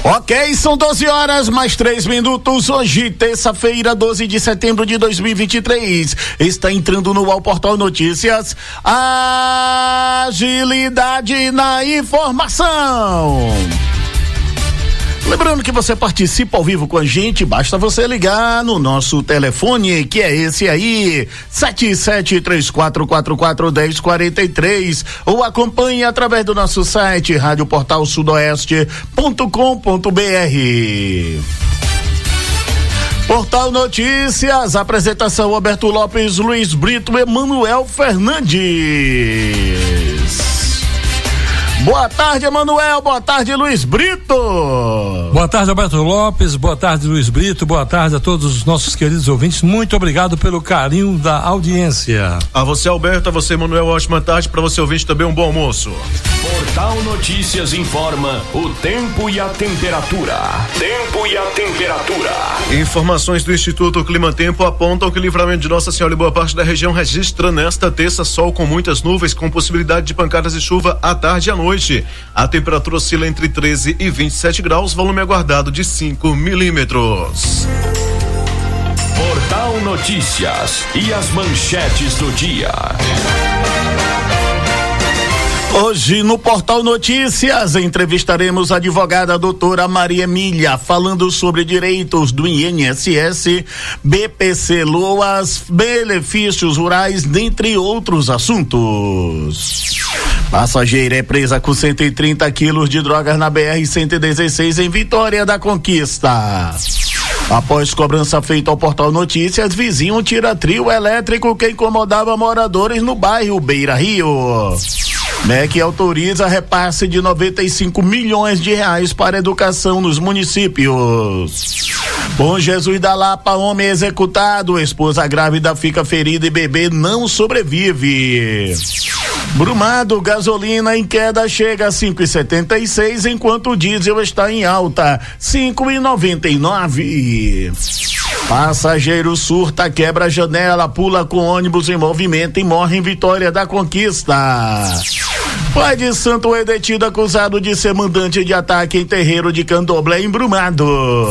Ok, são 12 horas mais 3 minutos. Hoje, terça-feira, 12 de setembro de 2023. Está entrando no UOL Portal Notícias. Agilidade na informação. Lembrando que você participa ao vivo com a gente, basta você ligar no nosso telefone, que é esse aí, 7734441043, ou acompanhe através do nosso site, radioportalsudoeste.com.br. Portal Notícias, apresentação Roberto Lopes, Luiz Brito, Emanuel Fernandes. Boa tarde, Emanuel. Boa tarde, Luiz Brito. Boa tarde, Roberto Lopes. Boa tarde, Luiz Brito. Boa tarde a todos os nossos queridos ouvintes. Muito obrigado pelo carinho da audiência. A você, Alberto, a você, Emanuel, ótima tarde. Para você, ouvinte, também um bom almoço. Portal Notícias informa o tempo e a temperatura. Tempo e a temperatura. Informações do Instituto Climatempo apontam que o Livramento de Nossa Senhora e boa parte da região registra nesta terça sol com muitas nuvens, com possibilidade de pancadas de chuva à tarde e à noite. A temperatura oscila entre 13 e 27 graus, volume aguardado de 5 milímetros. Portal Notícias e as manchetes do dia. Hoje no Portal Notícias entrevistaremos a advogada doutora Maria Emília, falando sobre direitos do INSS, BPC Loas, benefícios rurais, dentre outros assuntos. Passageira é presa com 130 quilos de drogas na BR-116 em Vitória da Conquista. Após cobrança feita ao Portal Notícias, vizinho tira trio elétrico que incomodava moradores no bairro Beira Rio. MEC autoriza repasse de 95 milhões de reais para educação nos municípios. Bom Jesus da Lapa, homem executado, esposa grávida fica ferida e bebê não sobrevive. Brumado, gasolina em queda chega a 5,76, enquanto o diesel está em alta, 5,99. Passageiro surta, quebra a janela, pula com ônibus em movimento e morre em Vitória da Conquista. Pai de santo é detido acusado de ser mandante de ataque em terreiro de Candomblé em Brumado.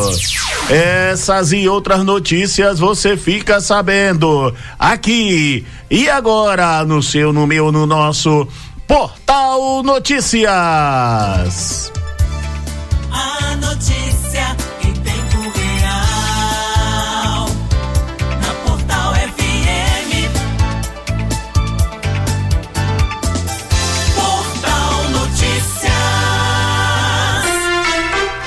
Essas e outras notícias você fica sabendo aqui e agora no seu, no meu, no nosso Portal Notícias. A notícia em tempo real na Portal FM. Portal Notícias.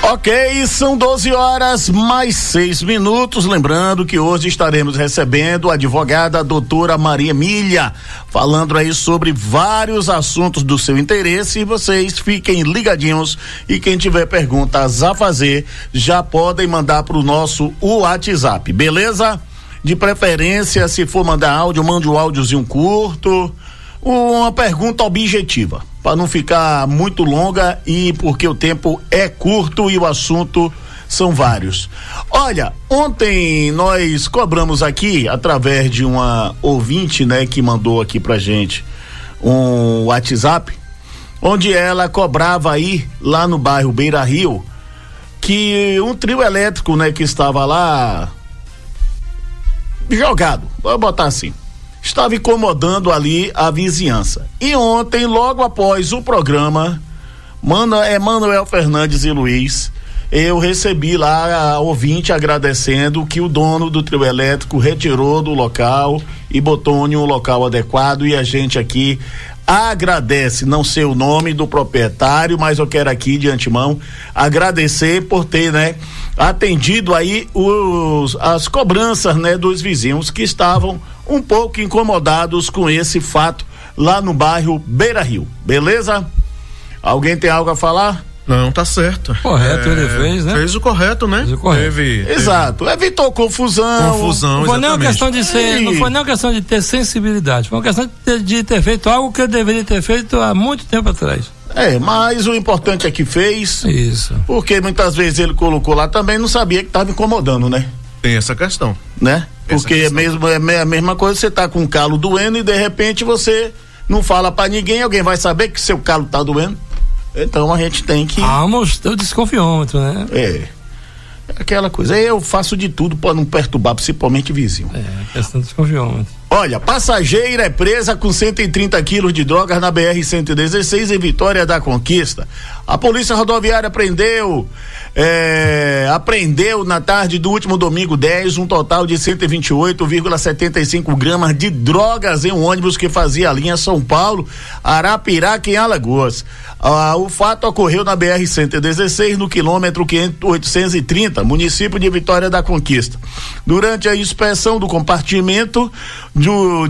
Ok, são 12 horas mais 6 minutos. Lembrando que hoje estaremos recebendo a advogada doutora Maria Emília, falando aí sobre vários assuntos do seu interesse, e vocês fiquem ligadinhos e quem tiver perguntas a fazer já podem mandar para o nosso WhatsApp, beleza? De preferência, se for mandar áudio, mande um áudiozinho curto, uma pergunta objetiva, para não ficar muito longa e porque o tempo é curto e o assunto são vários. Olha, ontem nós cobramos aqui, através de uma ouvinte, né, que mandou aqui pra gente um WhatsApp, onde ela cobrava aí, lá no bairro Beira Rio, que um trio elétrico, né, que estava lá jogado, vou botar assim, estava incomodando ali a vizinhança. E ontem, logo após o programa, Emanuel Fernandes e Luiz, eu recebi lá a ouvinte agradecendo que o dono do trio elétrico retirou do local e botou em um local adequado, e a gente aqui agradece, não sei o nome do proprietário, mas eu quero aqui de antemão agradecer por ter, né, atendido aí as cobranças, né, dos vizinhos que estavam um pouco incomodados com esse fato lá no bairro Beira Rio, beleza? Alguém tem algo a falar? Não, tá certo. Correto, ele fez, né? Fez o correto, né? Fez o correto. Exato, evitou confusão. Não foi nem uma questão de ser, não foi nem uma questão de ter sensibilidade, foi uma questão de ter feito algo que ele deveria ter feito há muito tempo atrás. Mas o importante é que fez. Isso. Porque muitas vezes ele colocou lá também, não sabia que estava incomodando, né? Tem essa questão. Né? Porque é a mesma coisa, você tá com o calo doendo e de repente você não fala pra ninguém, alguém vai saber que seu calo tá doendo. Então a gente tem que... Mostrar o desconfiômetro, né? Aquela coisa, eu faço de tudo para não perturbar, principalmente vizinho. Questão de desconfiômetro. Olha, passageira é presa com 130 quilos de drogas na BR-116 em Vitória da Conquista. A Polícia Rodoviária apreendeu na tarde do último domingo 10 um total de 128,75 gramas de drogas em um ônibus que fazia a linha São Paulo, Arapiraca, em Alagoas. O fato ocorreu na BR-116 no quilômetro 830, município de Vitória da Conquista. Durante a inspeção do compartimento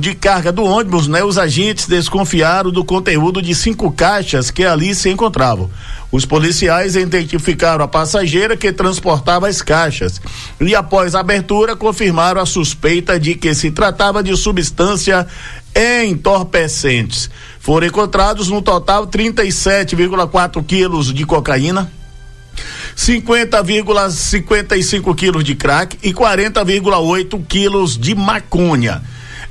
de carga do ônibus, os agentes desconfiaram do conteúdo de 5 caixas que ali se encontravam. Os policiais identificaram a passageira que transportava as caixas e, após a abertura, confirmaram a suspeita de que se tratava de substância entorpecentes. Foram encontrados no total 37,4 quilos de cocaína, 50,55 quilos de crack e 40,8 quilos de maconha.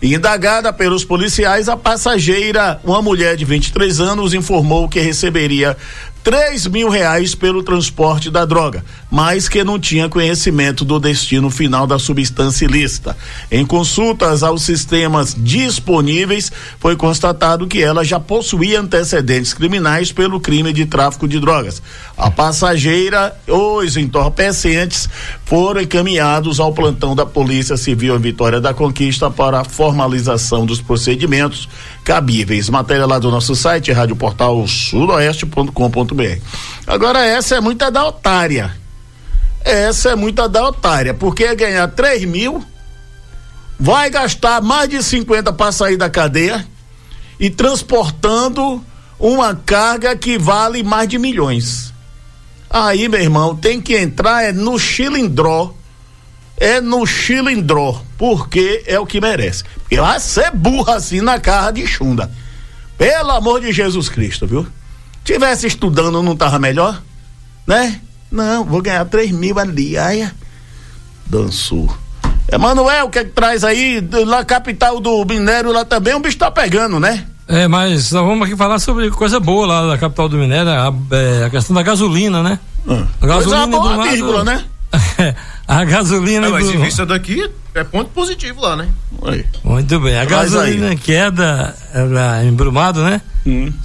Indagada pelos policiais, a passageira, uma mulher de 23 anos, informou que receberia R$3.000 pelo transporte da droga, mas que não tinha conhecimento do destino final da substância ilícita. Em consultas aos sistemas disponíveis, foi constatado que ela já possuía antecedentes criminais pelo crime de tráfico de drogas. A passageira, os entorpecentes, foram encaminhados ao plantão da Polícia Civil em Vitória da Conquista para a formalização dos procedimentos cabíveis. Matéria lá do nosso site, radioportalsudoeste.com.br. Agora, essa é muita da otária. Porque ganhar 3 mil, vai gastar mais de 50 para sair da cadeia e transportando uma carga que vale mais de milhões. Aí, meu irmão, tem que entrar no chilindró. Porque é o que merece. Porque vai ser burra assim na carra de chunda. Pelo amor de Jesus Cristo, viu? Tivesse estudando, não tava melhor? Né? Não, vou ganhar 3 mil ali. Ai, dançou. Emanuel, o que é que traz aí? Lá, capital do minério, lá também o bicho tá pegando, né? Mas nós vamos aqui falar sobre coisa boa lá da capital do minério, a questão da gasolina, né? A gasolina coisa boa, vírgula, né? A gasolina. Mas em vista daqui é ponto positivo lá, né? Muito bem. A gasolina queda em Brumado, né?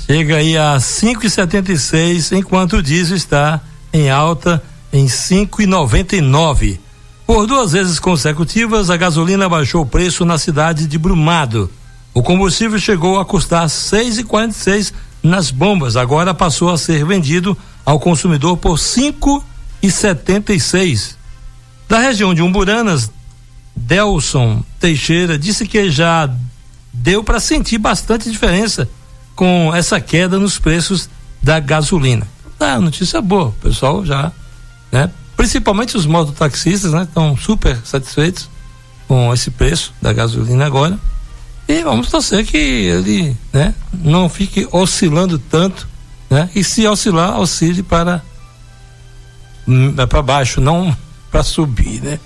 Chega aí a 5,76, enquanto o diesel está em alta em 5,99. Por 2 vezes consecutivas, a gasolina baixou o preço na cidade de Brumado. O combustível chegou a custar 6,46 nas bombas. Agora passou a ser vendido ao consumidor por 5,76. Da região de Umburanas, Delson Teixeira disse que já deu para sentir bastante diferença com essa queda nos preços da gasolina. Notícia boa, o pessoal já, né? Principalmente os mototaxistas, né? Estão super satisfeitos com esse preço da gasolina agora. E vamos torcer que ele, né, não fique oscilando tanto, né? E se oscilar, oscile para baixo, não para subir, né?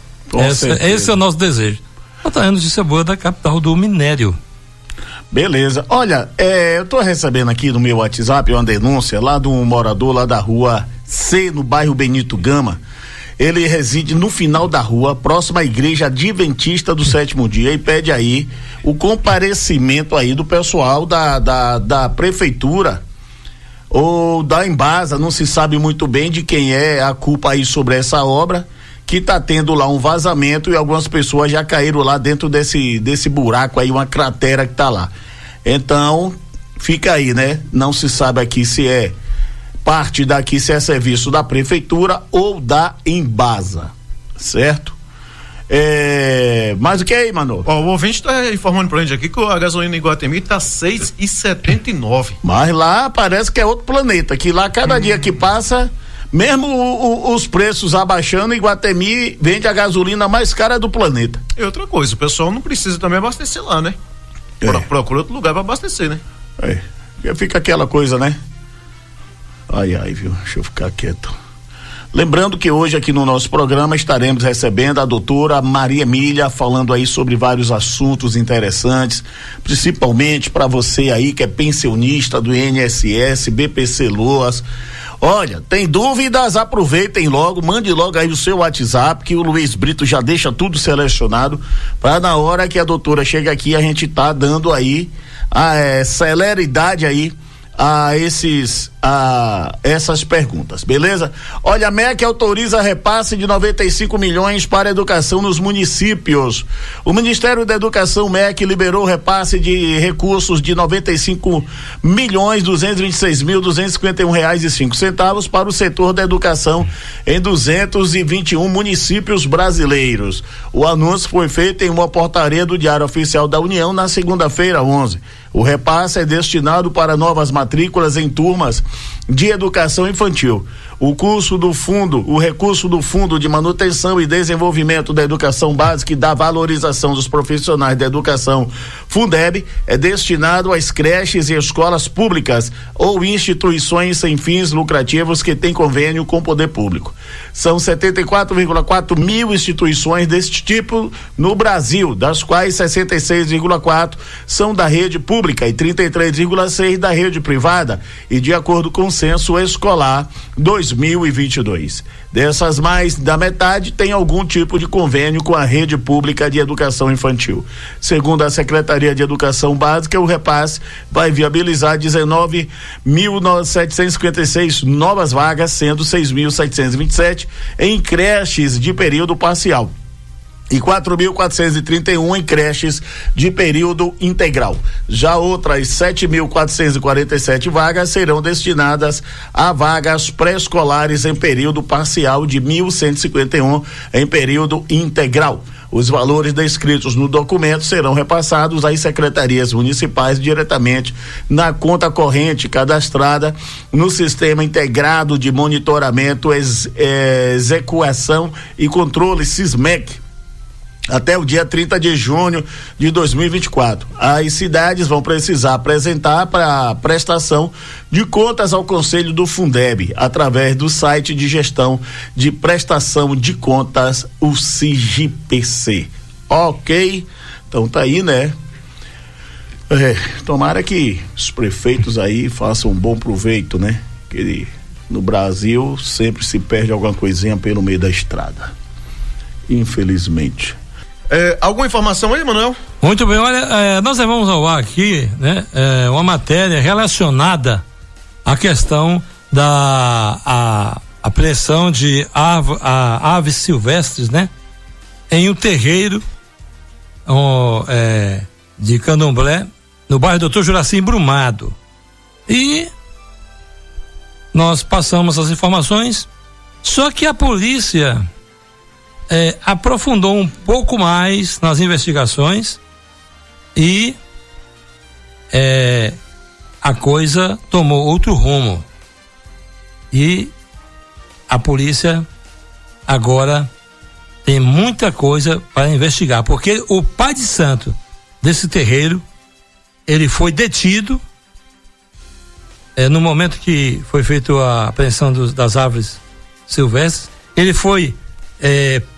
Esse é o nosso desejo. Outra notícia boa da capital do minério. Beleza. Olha, eu tô recebendo aqui no meu WhatsApp uma denúncia lá de um morador lá da rua C, no bairro Benito Gama. Ele reside no final da rua, próximo à igreja adventista do 7º dia, e pede aí o comparecimento aí do pessoal da prefeitura ou da Embasa, não se sabe muito bem de quem é a culpa aí sobre essa obra, que tá tendo lá um vazamento e algumas pessoas já caíram lá dentro desse buraco aí, uma cratera que tá lá. Então, fica aí, né? Não se sabe aqui se é parte daqui, se é serviço da prefeitura ou da Embasa, certo? Mas o que aí, mano? O ouvinte tá informando pra gente aqui que a gasolina em Iguatemi tá 6,79. Mas lá parece que é outro planeta, que lá cada dia que passa, mesmo os preços abaixando, Iguatemi vende a gasolina mais cara do planeta. E outra coisa, o pessoal não precisa também abastecer lá, né? Procura outro lugar pra abastecer, né? Fica aquela coisa, né? Ai, viu? Deixa eu ficar quieto. Lembrando que hoje aqui no nosso programa estaremos recebendo a doutora Maria Emília, falando aí sobre vários assuntos interessantes, principalmente para você aí que é pensionista do INSS, BPC Loas. Olha, tem dúvidas? Aproveitem logo, mande logo aí o seu WhatsApp, que o Luiz Brito já deixa tudo selecionado, para na hora que a doutora chega aqui, a gente tá dando aí a celeridade aí a essas perguntas, beleza? Olha, a MEC autoriza repasse de 95 milhões para a educação nos municípios. O Ministério da Educação, MEC, liberou repasse de recursos de 95.226.251 R$251,05 para o setor da educação em 221 municípios brasileiros. O anúncio foi feito em uma portaria do Diário Oficial da União na segunda-feira, 11. O repasse é destinado para novas matrículas em turmas de educação infantil. O recurso do Fundo de Manutenção e Desenvolvimento da Educação Básica e da Valorização dos Profissionais da Educação, Fundeb, é destinado às creches e escolas públicas ou instituições sem fins lucrativos que têm convênio com o poder público. São 74,4 mil instituições deste tipo no Brasil, das quais 66,4 são da rede pública e 33,6 da rede privada, e de acordo com o Censo Escolar 2022. Dessas, mais da metade tem algum tipo de convênio com a rede pública de educação infantil. Segundo a Secretaria de Educação Básica, o repasse vai viabilizar 19.756 novas vagas, sendo 6.727 em creches de período parcial e 4.431 em creches de período integral. Já outras 7.447 vagas serão destinadas a vagas pré-escolares em período parcial, de 1.151 em período integral. Os valores descritos no documento serão repassados às secretarias municipais diretamente na conta corrente cadastrada no Sistema Integrado de Monitoramento, Execução e Controle SISMEC, até o dia 30 de junho de 2024. As cidades vão precisar apresentar para a prestação de contas ao Conselho do Fundeb, através do site de gestão de prestação de contas, o SIGPC. Ok? Então tá aí, né? Tomara que os prefeitos aí façam um bom proveito, né? Que no Brasil sempre se perde alguma coisinha pelo meio da estrada, infelizmente. Alguma informação aí, Manuel? Muito bem, olha, nós levamos ao ar aqui, né, uma matéria relacionada à questão da apreensão de aves silvestres, né, em um terreiro de Candomblé, no bairro Doutor Juraci, em Brumado. E nós passamos as informações, só que a polícia aprofundou um pouco mais nas investigações e a coisa tomou outro rumo. E a polícia agora tem muita coisa para investigar, porque o pai de santo desse terreiro, ele foi detido no momento que foi feita a apreensão das aves silvestres. Ele foi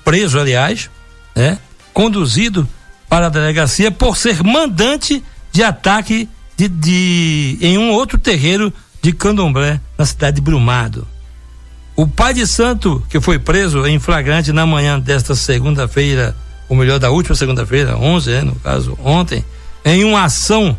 preso, aliás, né, conduzido para a delegacia por ser mandante de ataque em um outro terreiro de Candomblé na cidade de Brumado. O pai de santo, que foi preso em flagrante na manhã desta segunda-feira, ou melhor, da última segunda-feira, 11, no caso ontem, em uma ação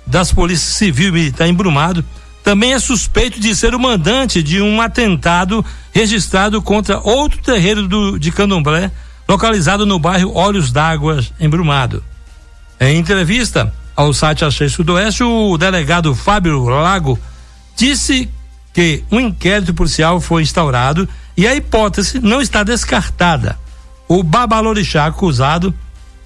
das polícias civil e militar em Brumado, também é suspeito de ser o mandante de um atentado registrado contra outro terreiro de Candomblé, localizado no bairro Olhos d'Água, em Brumado. Em entrevista ao site Achei Sudoeste, o delegado Fábio Lago disse que um inquérito policial foi instaurado e a hipótese não está descartada. O babalorixá acusado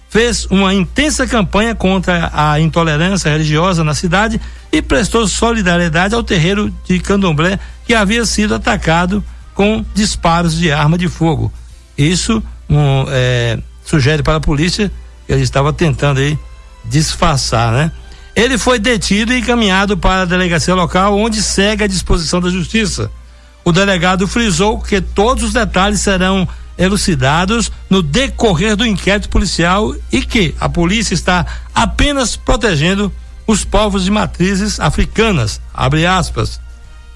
fez uma intensa campanha contra a intolerância religiosa na cidade e prestou solidariedade ao terreiro de Candomblé, que havia sido atacado com disparos de arma de fogo. Isso sugere para a polícia que ele estava tentando aí disfarçar, né? Ele foi detido e encaminhado para a delegacia local, onde segue à disposição da justiça. o delegado frisou que todos os detalhes serão elucidados no decorrer do inquérito policial e que a polícia está apenas protegendo os povos de matrizes africanas, abre aspas.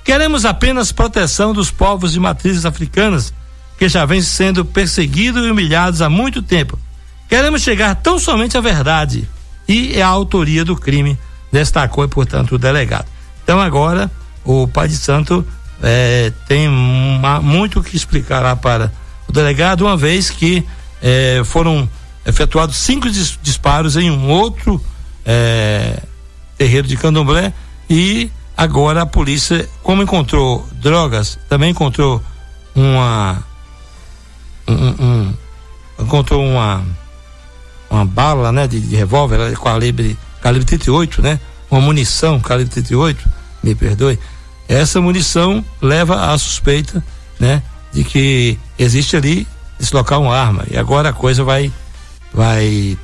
Queremos apenas proteção dos povos de matrizes africanas que já vêm sendo perseguidos e humilhados há muito tempo. Queremos chegar tão somente à verdade e à autoria do crime, destacou, portanto, o delegado. Então agora o pai de santo tem muito o que explicar lá para o delegado, uma vez que foram efetuados 5 disparos em um outro terreiro de Candomblé, e agora a polícia, como encontrou drogas, também encontrou uma bala, né, de revólver, calibre 38, né, uma munição calibre 38, me perdoe. Essa munição leva à suspeita, né, de que existe ali, nesse local, uma arma, e agora a coisa vai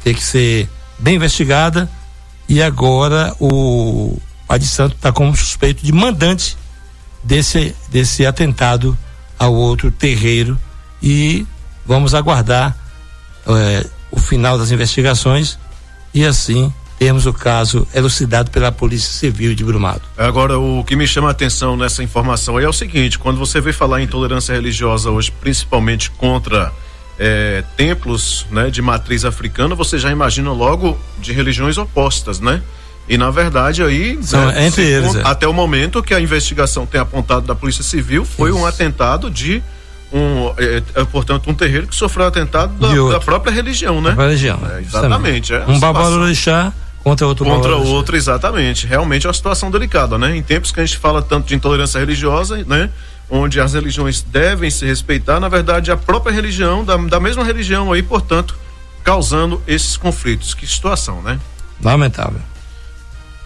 ter que ser bem investigada, e agora o Pai de Santo está como suspeito de mandante desse atentado ao outro terreiro, e vamos aguardar o final das investigações e assim termos o caso elucidado pela Polícia Civil de Brumado. Agora, o que me chama a atenção nessa informação aí é o seguinte: quando você vê falar em intolerância religiosa hoje, principalmente contra templos, né, de matriz africana, você já imagina logo de religiões opostas, né? E na verdade aí, entre eles, até o momento que a investigação tem apontado da Polícia Civil, foi um atentado de portanto, um terreiro que sofreu atentado da própria religião, né? Religião. Exatamente. Um babalorixá contra outro, exatamente. Realmente é uma situação delicada, né? Em tempos que a gente fala tanto de intolerância religiosa, né? Onde as religiões devem se respeitar, na verdade a própria religião, da mesma religião aí, portanto, causando esses conflitos. Que situação, né? Lamentável.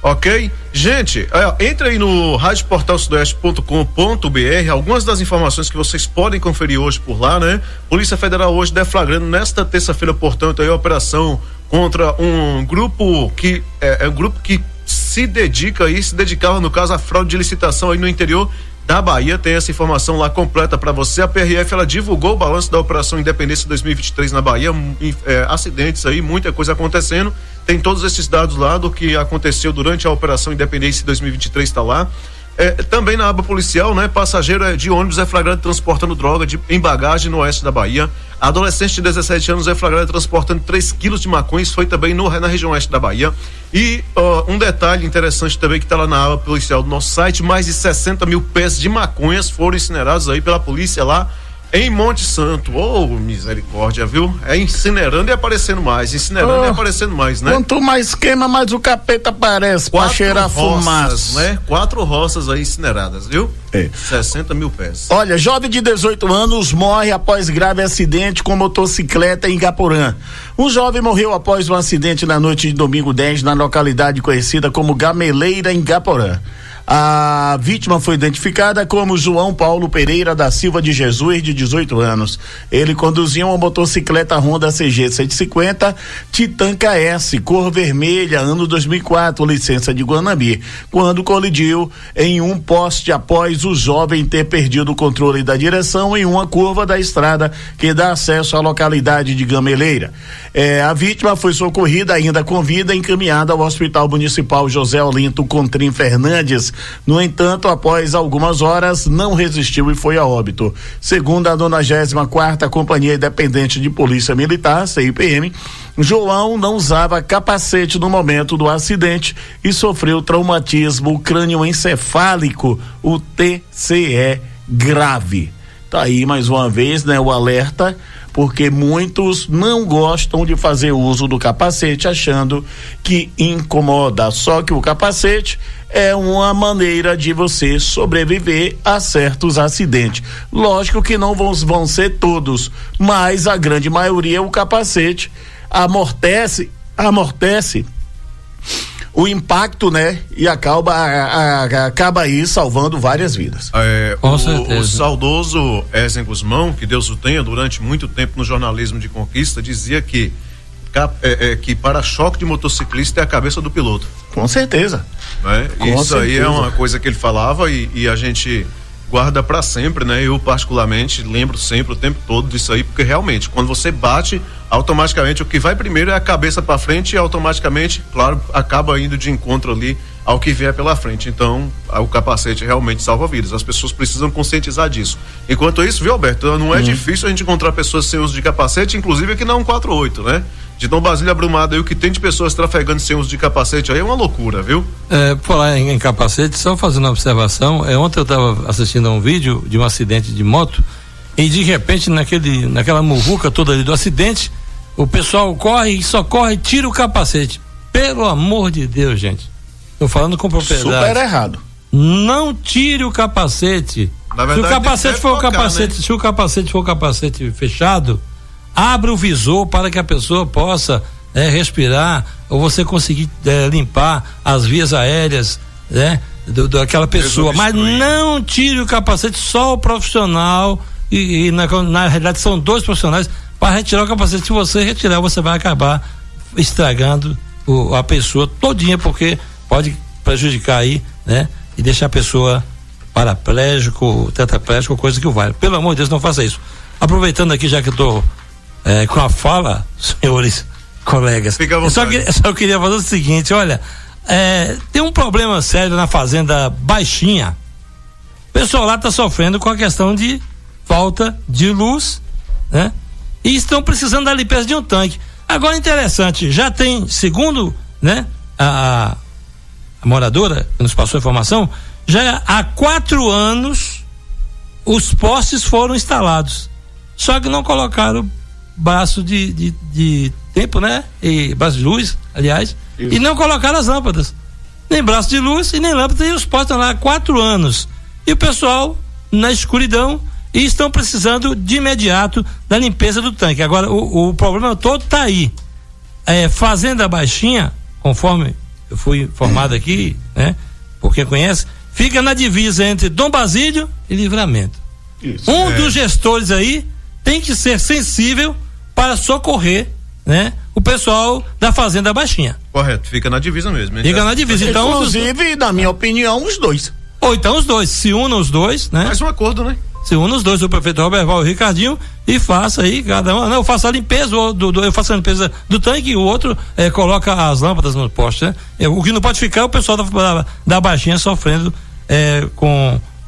Ok? Gente, entre aí no radioportalsudoeste.com.br, algumas das informações que vocês podem conferir hoje por lá, né? Polícia Federal hoje deflagrando nesta terça-feira, portanto, aí a operação contra um grupo que um grupo que se dedicava, no caso, à fraude de licitação aí no interior da Bahia. Tem essa informação lá completa para você. A PRF, ela divulgou o balanço da Operação Independência 2023 na Bahia, acidentes aí, muita coisa acontecendo. Tem todos esses dados lá do que aconteceu durante a Operação Independência 2023, está lá. Também na aba policial, né? Passageiro de ônibus é flagrado transportando droga em bagagem no oeste da Bahia. Adolescente de 17 anos é flagrado transportando 3 quilos de maconha. Isso foi também na região oeste da Bahia. E um detalhe interessante também que está lá na aba policial do nosso site: mais de 60 mil pés de maconhas foram incinerados aí pela polícia lá em Monte Santo. Misericórdia, viu? Incinerando e aparecendo mais, e aparecendo mais, né? Quanto mais queima, mais o capeta aparece pra cheirar fumaça, né? 4 roças aí incineradas, viu? 60 mil pés. Olha, jovem de 18 anos morre após grave acidente com motocicleta em Igaporã. Um jovem morreu após um acidente na noite de domingo 10 na localidade conhecida como Gameleira, em Igaporã. A vítima foi identificada como João Paulo Pereira da Silva de Jesus, de 18 anos. Ele conduzia uma motocicleta Honda CG 150 Titan KS, cor vermelha, ano 2004, licença de Guanambi, quando colidiu em um poste após o jovem ter perdido o controle da direção em uma curva da estrada que dá acesso à localidade de Gameleira. A vítima foi socorrida ainda com vida e encaminhada ao Hospital Municipal José Olinto Contrim Fernandes. No entanto, após algumas horas, não resistiu e foi a óbito. Segundo a 94ª Companhia Independente de Polícia Militar, CIPM, João não usava capacete no momento do acidente e sofreu traumatismo crânioencefálico, o TCE grave. Tá aí mais uma vez, né, o alerta, porque muitos não gostam de fazer uso do capacete, achando que incomoda. Só que o capacete é uma maneira de você sobreviver a certos acidentes. Lógico que não vão ser todos, mas a grande maioria, o capacete amortece o impacto, né? E acaba aí salvando várias vidas. Com certeza. O saudoso Ezen Guzmão, que Deus o tenha, durante muito tempo no jornalismo de conquista, dizia que para-choque de motociclista é a cabeça do piloto. Com certeza. Né? Isso aí é uma coisa que ele falava e a gente guarda para sempre, né? Eu particularmente lembro sempre o tempo todo disso aí, porque realmente quando você bate, automaticamente o que vai primeiro é a cabeça para frente e automaticamente, claro, acaba indo de encontro ali ao que vier pela frente. Então, o capacete realmente salva vidas. As pessoas precisam conscientizar disso. Enquanto isso, viu, Alberto, não é difícil a gente encontrar pessoas sem uso de capacete, inclusive aqui na 148, né? De Dom Basílio Abrumado aí, o que tem de pessoas trafegando sem uso de capacete aí é uma loucura, viu? Por lá em capacete, só fazendo uma observação, ontem eu estava assistindo a um vídeo de um acidente de moto e de repente naquela muvuca toda ali do acidente, o pessoal corre e só corre e tira o capacete. Pelo amor de Deus, gente. Tô falando com propriedade. Super errado. Não tire o capacete. Na verdade, se o capacete for tocar, capacete, né? Se o capacete for o capacete fechado, abra o visor para que a pessoa possa respirar, ou você conseguir limpar as vias aéreas, né? Daquela pessoa. Mas não tire o capacete, só o profissional e na realidade são dois profissionais para retirar o capacete. Se você retirar, você vai acabar estragando a pessoa todinha, porque pode prejudicar aí, né? E deixar a pessoa paraplégico, tetraplégico, coisa que o vale. Pelo amor de Deus, não faça isso. Aproveitando aqui, já que eu tô com a fala, senhores colegas, eu só queria fazer o seguinte, olha, tem um problema sério na fazenda Baixinha. O pessoal lá tá sofrendo com a questão de falta de luz, né? E estão precisando da limpeza de um tanque. Agora, interessante, já tem, segundo, né, a moradora que nos passou a informação, já há 4 anos os postes foram instalados, só que não colocaram braço de tempo, né? E braço de luz, aliás, isso. E não colocaram as lâmpadas, nem braço de luz e nem lâmpada, e os postes estão lá há 4 anos, e o pessoal na escuridão, e estão precisando de imediato da limpeza do tanque. Agora, o problema todo está aí. Fazenda Baixinha, conforme eu fui informado aqui, né? Por quem conhece, fica na divisa entre Dom Basílio e Livramento. Isso. Dos gestores aí tem que ser sensível para socorrer, né, o pessoal da Fazenda Baixinha. Correto, fica na divisa mesmo. Fica na divisa. Então, inclusive, na minha opinião, os dois. Ou então os dois, se unam os dois, né? Faz um acordo, né? Se unam os dois, o prefeito Roberval e o Ricardinho, e faça aí, cada um, eu faço a limpeza, eu faço a limpeza do tanque e o outro coloca as lâmpadas no poste, né? O que não pode ficar é o pessoal da Baixinha sofrendo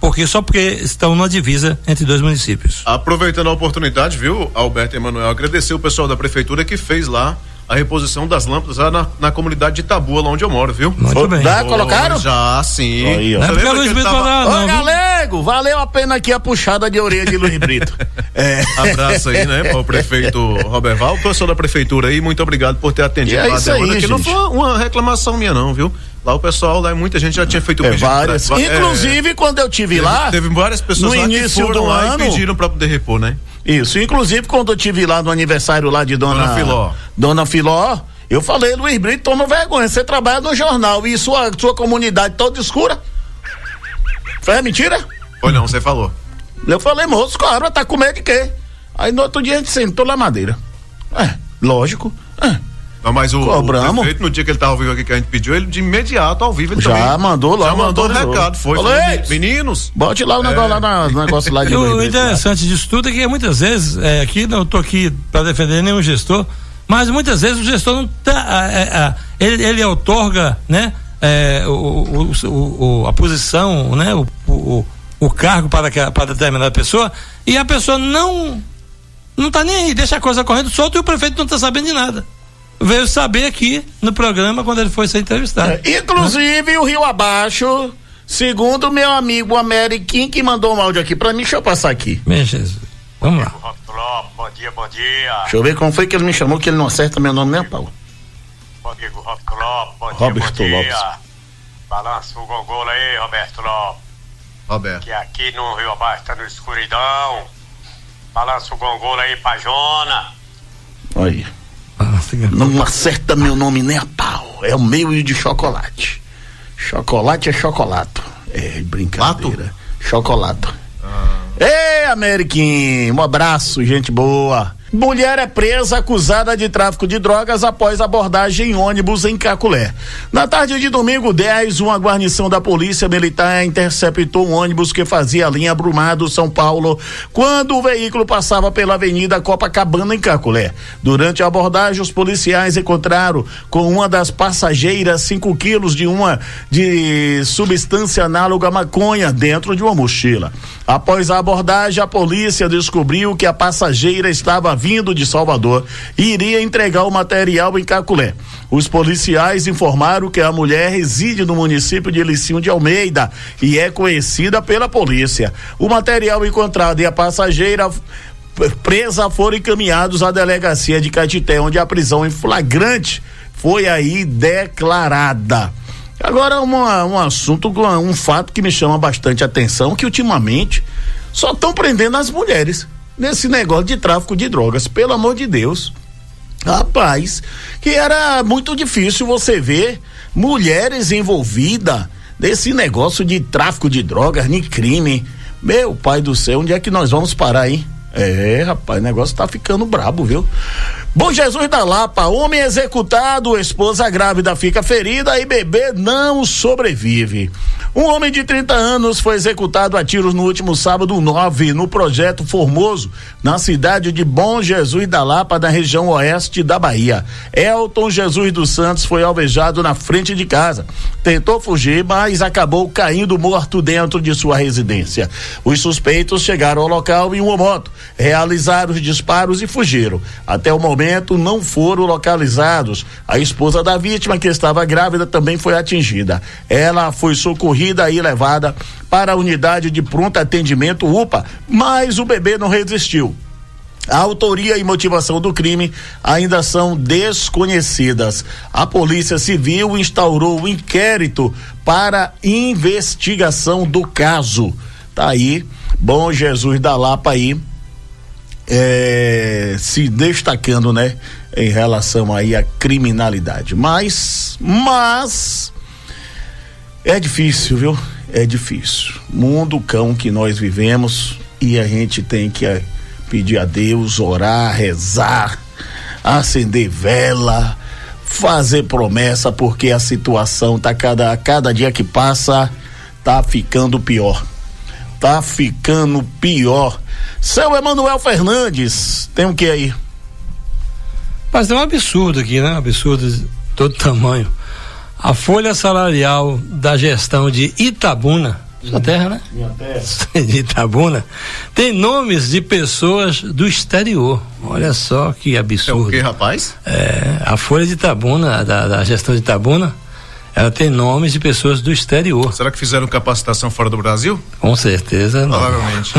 porque estão na divisa entre dois municípios. Aproveitando a oportunidade, viu, Alberto e Emanuel, agradecer o pessoal da prefeitura que fez lá a reposição das lâmpadas lá na comunidade de Itabua, lá onde eu moro, viu? Muito bem. Colocaram? Já, sim. Aí, não é porque Luiz Brito Ô, Galego, valeu a pena aqui a puxada de orelha de Luiz Brito. Abraço aí, né, para o prefeito Roberval, o pessoal da prefeitura aí, muito obrigado por ter atendido a demanda, que não foi uma reclamação minha não, viu? Lá o pessoal, lá muita gente já tinha feito pedido. Várias. Inclusive, quando eu tive lá. Teve várias pessoas no lá início que foram do lá ano, e pediram para poder repor, né? Isso. Inclusive, quando eu tive lá no aniversário lá de Dona Filó, eu falei, Luiz Brito, toma vergonha. Você trabalha no jornal e sua comunidade toda escura. Foi mentira? Ou não, você falou. Eu falei, moço, claro, tá com medo de quê? Aí no outro dia a gente sentou na madeira. Lógico. Não, mas o prefeito, no dia que ele tava ao vivo aqui que a gente pediu, ele de imediato ao vive ele já também, mandou lá, já mandou recado, foi. Meninos, bote lá o negócio lá de o interessante disso tudo é que muitas vezes, aqui não tô aqui para defender nenhum gestor, mas muitas vezes o gestor não tá, ele outorga, né, a posição, né, o cargo para determinada pessoa, e a pessoa não tá nem aí, deixa a coisa correndo solta e o prefeito não tá sabendo de nada. Veio saber aqui no programa quando ele foi ser entrevistado. Inclusive, o Rio Abaixo, segundo meu amigo Ameriquim, que mandou um áudio aqui pra mim, deixa eu passar aqui. Meu Jesus. Vamos lá. Bom dia. Deixa eu ver como foi que ele me chamou, que ele não acerta meu nome nem a pau. Amigo Roberto Lopes, Roberto Lopes. Balança o gongola aí, Roberto Lopes. Roberto. Que aqui no Rio Abaixo tá no escuridão. Balança o gongola aí pra Jona. Aí. Não acerta meu nome nem a pau. É o meio de chocolate. Chocolate é chocolato. Brincadeira. Lato? Chocolato. Ei, Ameriquinho, um abraço, gente boa. Mulher é presa acusada de tráfico de drogas após abordagem em ônibus em Caculé. Na tarde de domingo 10, uma guarnição da Polícia Militar interceptou um ônibus que fazia a linha Brumado-São Paulo quando o veículo passava pela Avenida Copacabana em Caculé. Durante a abordagem, os policiais encontraram com uma das passageiras 5 quilos de substância análoga à maconha dentro de uma mochila. Após a abordagem, a polícia descobriu que a passageira estava vindo de Salvador e iria entregar o material em Caculé. Os policiais informaram que a mulher reside no município de Licinho de Almeida e é conhecida pela polícia. O material encontrado e a passageira presa foram encaminhados à delegacia de Caetité, onde a prisão em flagrante foi aí declarada. Agora um assunto, um fato que me chama bastante atenção, que ultimamente só estão prendendo as mulheres nesse negócio de tráfico de drogas, pelo amor de Deus. Rapaz, que era muito difícil você ver mulheres envolvidas nesse negócio de tráfico de drogas, de crime. Meu pai do céu, onde é que nós vamos parar, hein? Rapaz, o negócio tá ficando brabo, viu? Bom Jesus da Lapa, homem executado, esposa grávida fica ferida e bebê não sobrevive. Um homem de 30 anos foi executado a tiros no último sábado 9 no Projeto Formoso, na cidade de Bom Jesus da Lapa, na região oeste da Bahia. Elton Jesus dos Santos foi alvejado na frente de casa. Tentou fugir, mas acabou caindo morto dentro de sua residência. Os suspeitos chegaram ao local em uma moto, realizaram os disparos e fugiram. Até o momento não foram localizados. A esposa da vítima, que estava grávida, também foi atingida. Ela foi socorrida e levada para a unidade de pronto atendimento UPA, mas o bebê não resistiu. A autoria e motivação do crime ainda são desconhecidas. A Polícia Civil instaurou um inquérito para investigação do caso. Tá aí, Bom Jesus da Lapa aí, se destacando, né, em relação aí à criminalidade. Mas é difícil, viu? É difícil. Mundo cão que nós vivemos, e a gente tem que pedir a Deus, orar, rezar, acender vela, fazer promessa, porque a situação tá cada dia que passa tá ficando pior. Tá ficando pior. Seu Emanuel Fernandes, tem o que aí? Mas tem um absurdo aqui, né? Um absurdo de todo tamanho. A folha salarial da gestão de Itabuna, sua terra, né? Minha terra. De Itabuna, tem nomes de pessoas do exterior. Olha só que absurdo. É o que, rapaz? A folha de Itabuna, da gestão de Itabuna, ela tem nomes de pessoas do exterior. Será que fizeram capacitação fora do Brasil? Com certeza não. Provavelmente.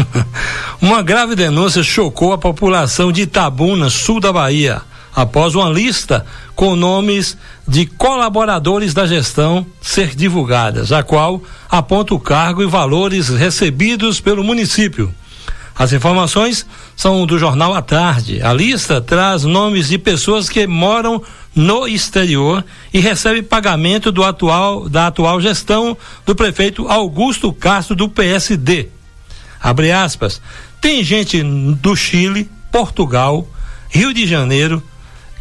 Uma grave denúncia chocou a população de Itabuna, sul da Bahia, após uma lista com nomes de colaboradores da gestão ser divulgadas, a qual aponta o cargo e valores recebidos pelo município. As informações são do jornal à tarde. A lista traz nomes de pessoas que moram no exterior e recebem pagamento da atual gestão do prefeito Augusto Castro, do PSD. Abre aspas. Tem gente do Chile, Portugal, Rio de Janeiro,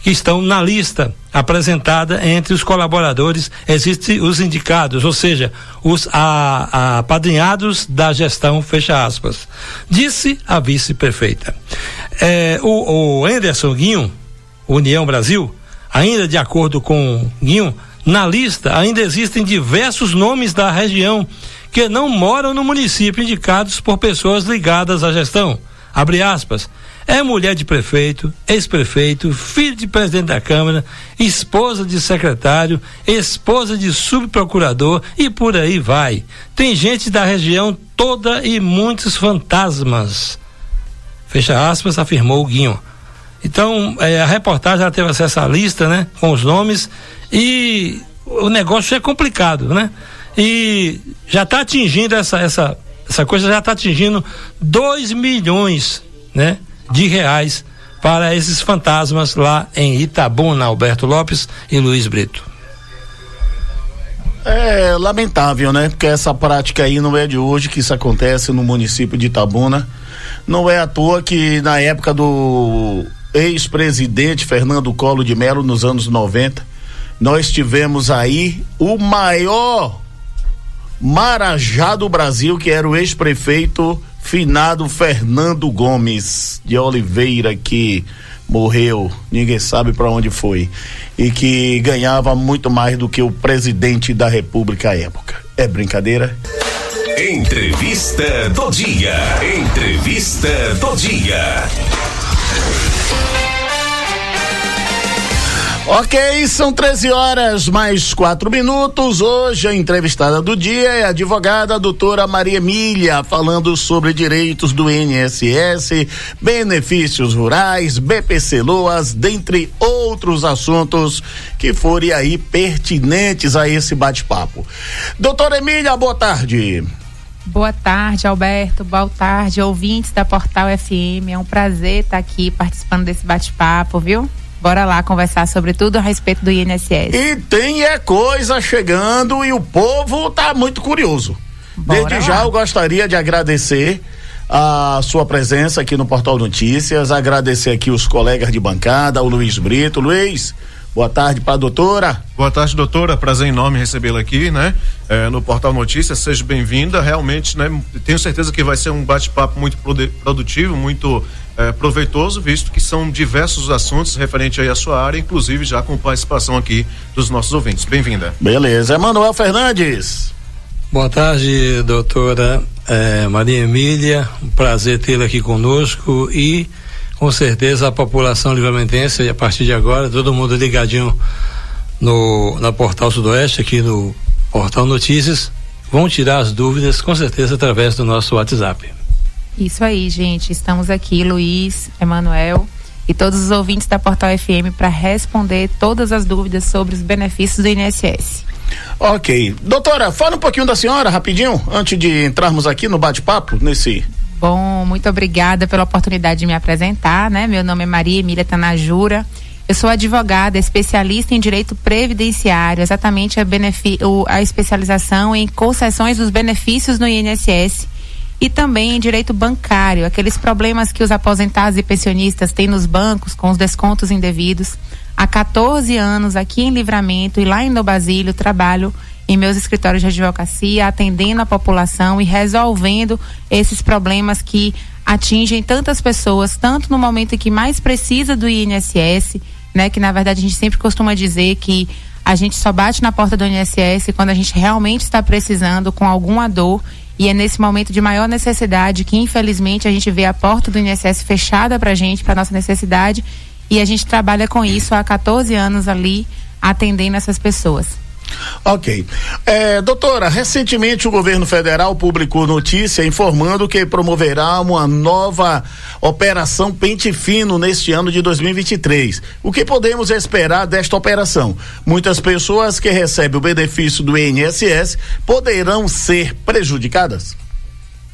que estão na lista apresentada entre os colaboradores. Existem os indicados, ou seja, os apadrinhados da gestão, fecha aspas. Disse a vice-prefeita. O Anderson Guinho, União Brasil, ainda de acordo com Guinho, na lista ainda existem diversos nomes da região que não moram no município, indicados por pessoas ligadas à gestão. Abre aspas. É mulher de prefeito, ex-prefeito, filho de presidente da Câmara, esposa de secretário, esposa de subprocurador e por aí vai. Tem gente da região toda e muitos fantasmas. Fecha aspas, afirmou o Guinho. Então, a reportagem ela teve acesso à lista, né, com os nomes, e o negócio é complicado, né? E já está atingindo essa coisa, já está atingindo 2 milhões, né, de reais para esses fantasmas lá em Itabuna, Alberto Lopes e Luiz Brito. É lamentável, né? Porque essa prática aí não é de hoje que isso acontece no município de Itabuna. Não é à toa que na época do ex-presidente Fernando Collor de Mello nos anos 90, nós tivemos aí o maior marajá do Brasil, que era o ex-prefeito finado Fernando Gomes de Oliveira, que morreu, ninguém sabe para onde foi, e que ganhava muito mais do que o presidente da República à época. É brincadeira? Entrevista do dia. Entrevista do dia. Ok, são 13h mais 4 minutos. Hoje a entrevistada do dia é a advogada doutora Maria Emília, falando sobre direitos do INSS, benefícios rurais, BPC Loas, dentre outros assuntos que forem aí pertinentes a esse bate-papo. Doutora Emília, boa tarde. Boa tarde, Alberto. Boa tarde, ouvintes da Portal FM. É um prazer estar aqui participando desse bate-papo, viu? Bora lá conversar sobre tudo a respeito do INSS. E tem coisa chegando e o povo tá muito curioso. Bora Desde lá. já eu gostaria de agradecer a sua presença aqui no Portal Notícias, agradecer aqui os colegas de bancada, o Luiz Brito. Luiz, boa tarde para a doutora. Boa tarde, doutora. Prazer enorme recebê-la aqui, né? No Portal Notícias. Seja bem-vinda. Realmente, né? Tenho certeza que vai ser um bate-papo muito produtivo, muito proveitoso, visto que são diversos assuntos referentes aí à sua área, inclusive já com participação aqui dos nossos ouvintes. Bem-vinda. Beleza. Emanuel Fernandes. Boa tarde, doutora Maria Emília. Um prazer tê-la aqui conosco e com certeza a população livramentense, a partir de agora, todo mundo ligadinho na Portal Sudoeste, aqui no Portal Notícias, vão tirar as dúvidas com certeza através do nosso WhatsApp. Isso aí, gente. Estamos aqui, Luiz, Emanuel e todos os ouvintes da Portal FM para responder todas as dúvidas sobre os benefícios do INSS. Ok. Doutora, fala um pouquinho da senhora, rapidinho, antes de entrarmos aqui no bate-papo, nesse... Bom, muito obrigada pela oportunidade de me apresentar, né? Meu nome é Maria Emília Tanajura. Eu sou advogada, especialista em direito previdenciário, exatamente a especialização em concessões dos benefícios no INSS e também em direito bancário, aqueles problemas que os aposentados e pensionistas têm nos bancos com os descontos indevidos. Há 14 anos aqui em Livramento e lá em No Basílio trabalho em meus escritórios de advocacia, atendendo a população e resolvendo esses problemas que atingem tantas pessoas, tanto no momento em que mais precisa do INSS, né? Que na verdade a gente sempre costuma dizer que a gente só bate na porta do INSS quando a gente realmente está precisando, com alguma dor, e é nesse momento de maior necessidade que infelizmente a gente vê a porta do INSS fechada pra gente, pra nossa necessidade, e a gente trabalha com isso há 14 anos ali, atendendo essas pessoas. Ok. Doutora, recentemente o governo federal publicou notícia informando que promoverá uma nova operação Pente Fino neste ano de 2023. O que podemos esperar desta operação? Muitas pessoas que recebem o benefício do INSS poderão ser prejudicadas?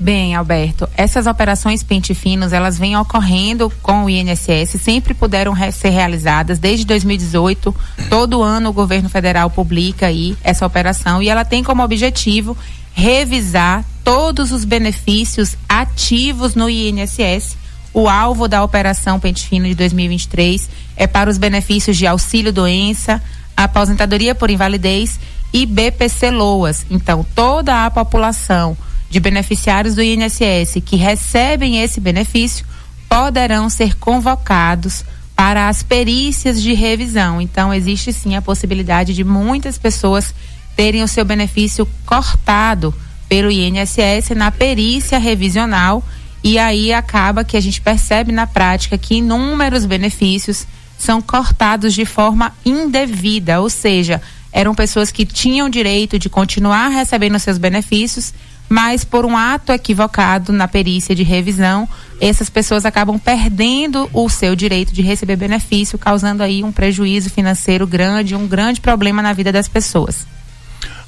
Bem, Alberto, essas operações Pente Finos, elas vêm ocorrendo com o INSS, sempre puderam ser realizadas desde 2018. Todo ano o governo federal publica aí essa operação e ela tem como objetivo revisar todos os benefícios ativos no INSS. O alvo da operação Pente Fino de 2023 é para os benefícios de auxílio-doença, aposentadoria por invalidez e BPC Loas. Então, toda a população de beneficiários do INSS que recebem esse benefício poderão ser convocados para as perícias de revisão. Então, existe sim a possibilidade de muitas pessoas terem o seu benefício cortado pelo INSS na perícia revisional, e aí acaba que a gente percebe na prática que inúmeros benefícios são cortados de forma indevida, ou seja, eram pessoas que tinham direito de continuar recebendo seus benefícios, mas por um ato equivocado na perícia de revisão, essas pessoas acabam perdendo o seu direito de receber benefício, causando aí um prejuízo financeiro grande, um grande problema na vida das pessoas.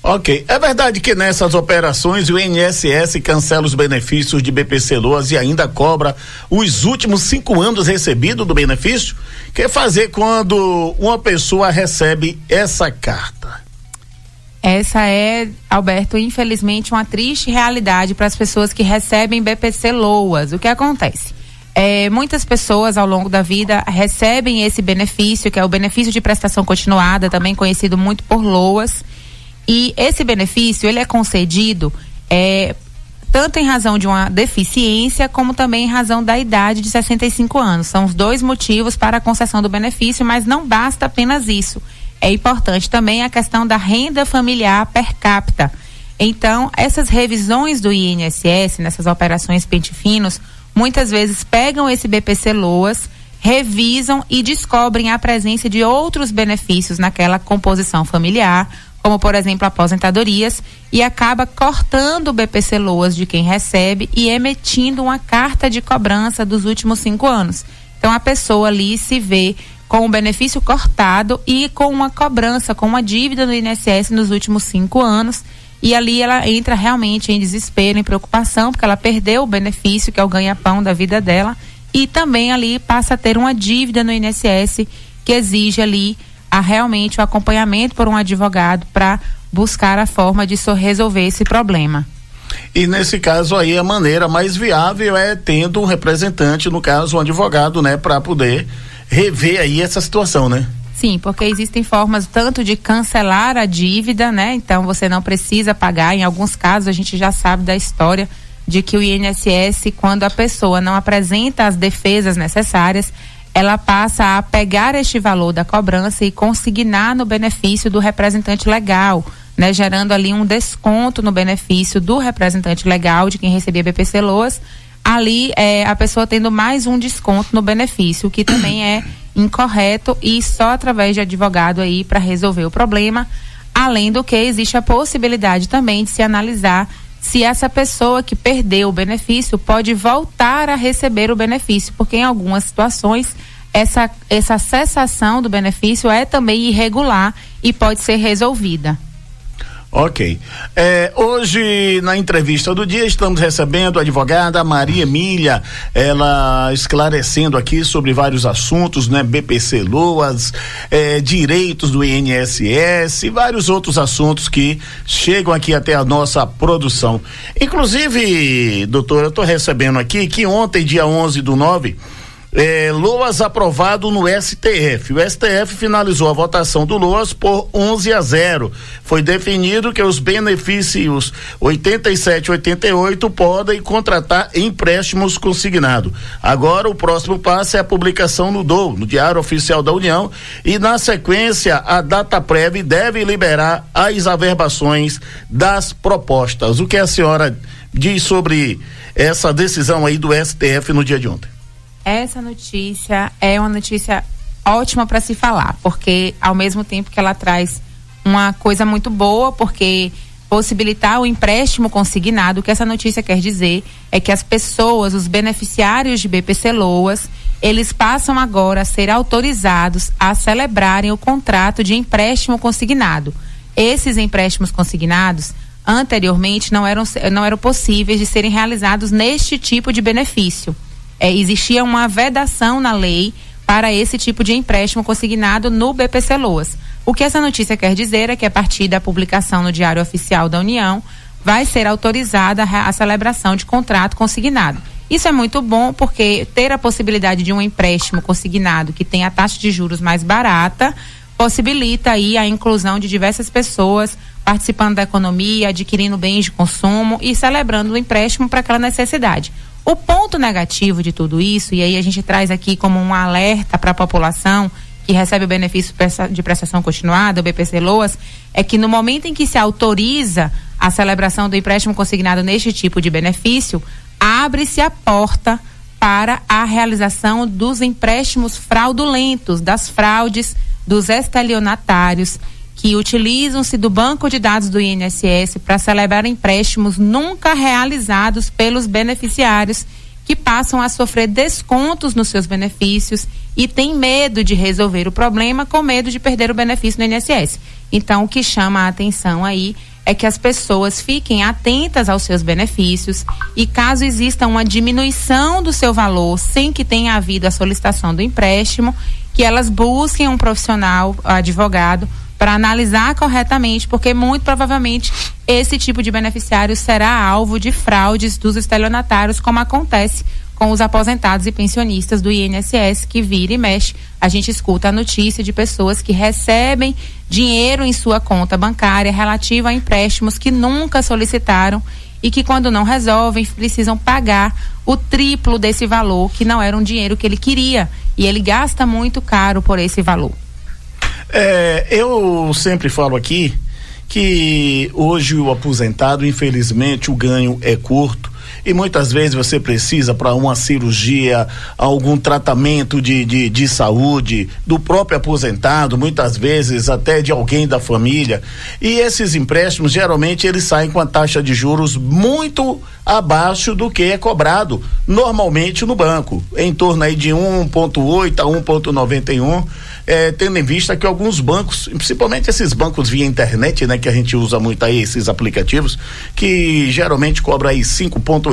Ok, é verdade que nessas operações o INSS cancela os benefícios de BPC Loas e ainda cobra os últimos 5 anos recebidos do benefício? O que fazer quando uma pessoa recebe essa carta? Essa é, Alberto, infelizmente uma triste realidade para as pessoas que recebem BPC Loas. O que acontece? Muitas pessoas ao longo da vida recebem esse benefício, que é o benefício de prestação continuada, também conhecido muito por LOAS, e esse benefício ele é concedido tanto em razão de uma deficiência como também em razão da idade de 65 anos. São os dois motivos para a concessão do benefício, mas não basta apenas isso. É importante também a questão da renda familiar per capita. Então, essas revisões do INSS, nessas operações pente finos, muitas vezes pegam esse BPC LOAS, revisam e descobrem a presença de outros benefícios naquela composição familiar, como por exemplo aposentadorias, e acaba cortando o BPC LOAS de quem recebe e emitindo uma carta de cobrança dos últimos 5 anos. Então a pessoa ali se vê com o benefício cortado e com uma cobrança, com uma dívida no INSS nos últimos 5 anos, e ali ela entra realmente em desespero, em preocupação, porque ela perdeu o benefício, que é o ganha-pão da vida dela, e também ali passa a ter uma dívida no INSS que exige ali realmente o acompanhamento por um advogado para buscar a forma de resolver esse problema. E nesse caso aí a maneira mais viável é tendo um representante, no caso um advogado, né, para poder rever aí essa situação, né? Sim, porque existem formas tanto de cancelar a dívida, né? Então você não precisa pagar. Em alguns casos a gente já sabe da história de que o INSS, quando a pessoa não apresenta as defesas necessárias, ela passa a pegar este valor da cobrança e consignar no benefício do representante legal, né? Gerando ali um desconto no benefício do representante legal de quem recebia BPC LOAS. Ali a pessoa tendo mais um desconto no benefício, o que também é incorreto, e só através de advogado aí para resolver o problema. Além do que existe a possibilidade também de se analisar se essa pessoa que perdeu o benefício pode voltar a receber o benefício, porque em algumas situações essa cessação do benefício é também irregular e pode ser resolvida. Ok. Hoje, na entrevista do dia, estamos recebendo a advogada Maria Emília, ela esclarecendo aqui sobre vários assuntos, né? BPC LOAS, direitos do INSS e vários outros assuntos que chegam aqui até a nossa produção. Inclusive, doutora, eu estou recebendo aqui que ontem, dia 11/9, LOAS aprovado no STF. O STF finalizou a votação do LOAS por 11-0. Foi definido que os benefícios 87 e 88 podem contratar empréstimos consignados. Agora o próximo passo é a publicação no DOU, no Diário Oficial da União, e na sequência a Dataprev deve liberar as averbações das propostas. O que a senhora diz sobre essa decisão aí do STF no dia de ontem? Essa notícia é uma notícia ótima para se falar, porque ao mesmo tempo que ela traz uma coisa muito boa, porque possibilitar o empréstimo consignado, o que essa notícia quer dizer é que as pessoas, os beneficiários de BPC LOAS, eles passam agora a ser autorizados a celebrarem o contrato de empréstimo consignado. Esses empréstimos consignados anteriormente não eram possíveis de serem realizados neste tipo de benefício. Existia uma vedação na lei para esse tipo de empréstimo consignado no BPC LOAS. O que essa notícia quer dizer é que a partir da publicação no Diário Oficial da União vai ser autorizada a celebração de contrato consignado. Isso é muito bom, porque ter a possibilidade de um empréstimo consignado que tem a taxa de juros mais barata possibilita aí a inclusão de diversas pessoas participando da economia, adquirindo bens de consumo e celebrando o empréstimo para aquela necessidade. O ponto negativo de tudo isso, e aí a gente traz aqui como um alerta para a população que recebe o benefício de prestação continuada, o BPC LOAS, é que no momento em que se autoriza a celebração do empréstimo consignado neste tipo de benefício, abre-se a porta para a realização dos empréstimos fraudulentos, das fraudes, dos estelionatários, que utilizam-se do banco de dados do INSS para celebrar empréstimos nunca realizados pelos beneficiários, que passam a sofrer descontos nos seus benefícios e têm medo de resolver o problema com medo de perder o benefício no INSS. Então, o que chama a atenção aí é que as pessoas fiquem atentas aos seus benefícios e, caso exista uma diminuição do seu valor sem que tenha havido a solicitação do empréstimo, que elas busquem um profissional, advogado, para analisar corretamente, porque muito provavelmente esse tipo de beneficiário será alvo de fraudes dos estelionatários, como acontece com os aposentados e pensionistas do INSS, que vira e mexe. A gente escuta a notícia de pessoas que recebem dinheiro em sua conta bancária relativo a empréstimos que nunca solicitaram e que, quando não resolvem, precisam pagar o triplo desse valor, que não era um dinheiro que ele queria, e ele gasta muito caro por esse valor. Eu sempre falo aqui que hoje o aposentado, infelizmente, o ganho é curto e muitas vezes você precisa para uma cirurgia, algum tratamento de saúde do próprio aposentado, muitas vezes até de alguém da família, e esses empréstimos geralmente eles saem com a taxa de juros muito abaixo do que é cobrado normalmente no banco, em torno aí de 1,8 a 1,91, tendo em vista que alguns bancos, principalmente esses bancos via internet, né, que a gente usa muito aí, esses aplicativos, que geralmente cobra aí 5,80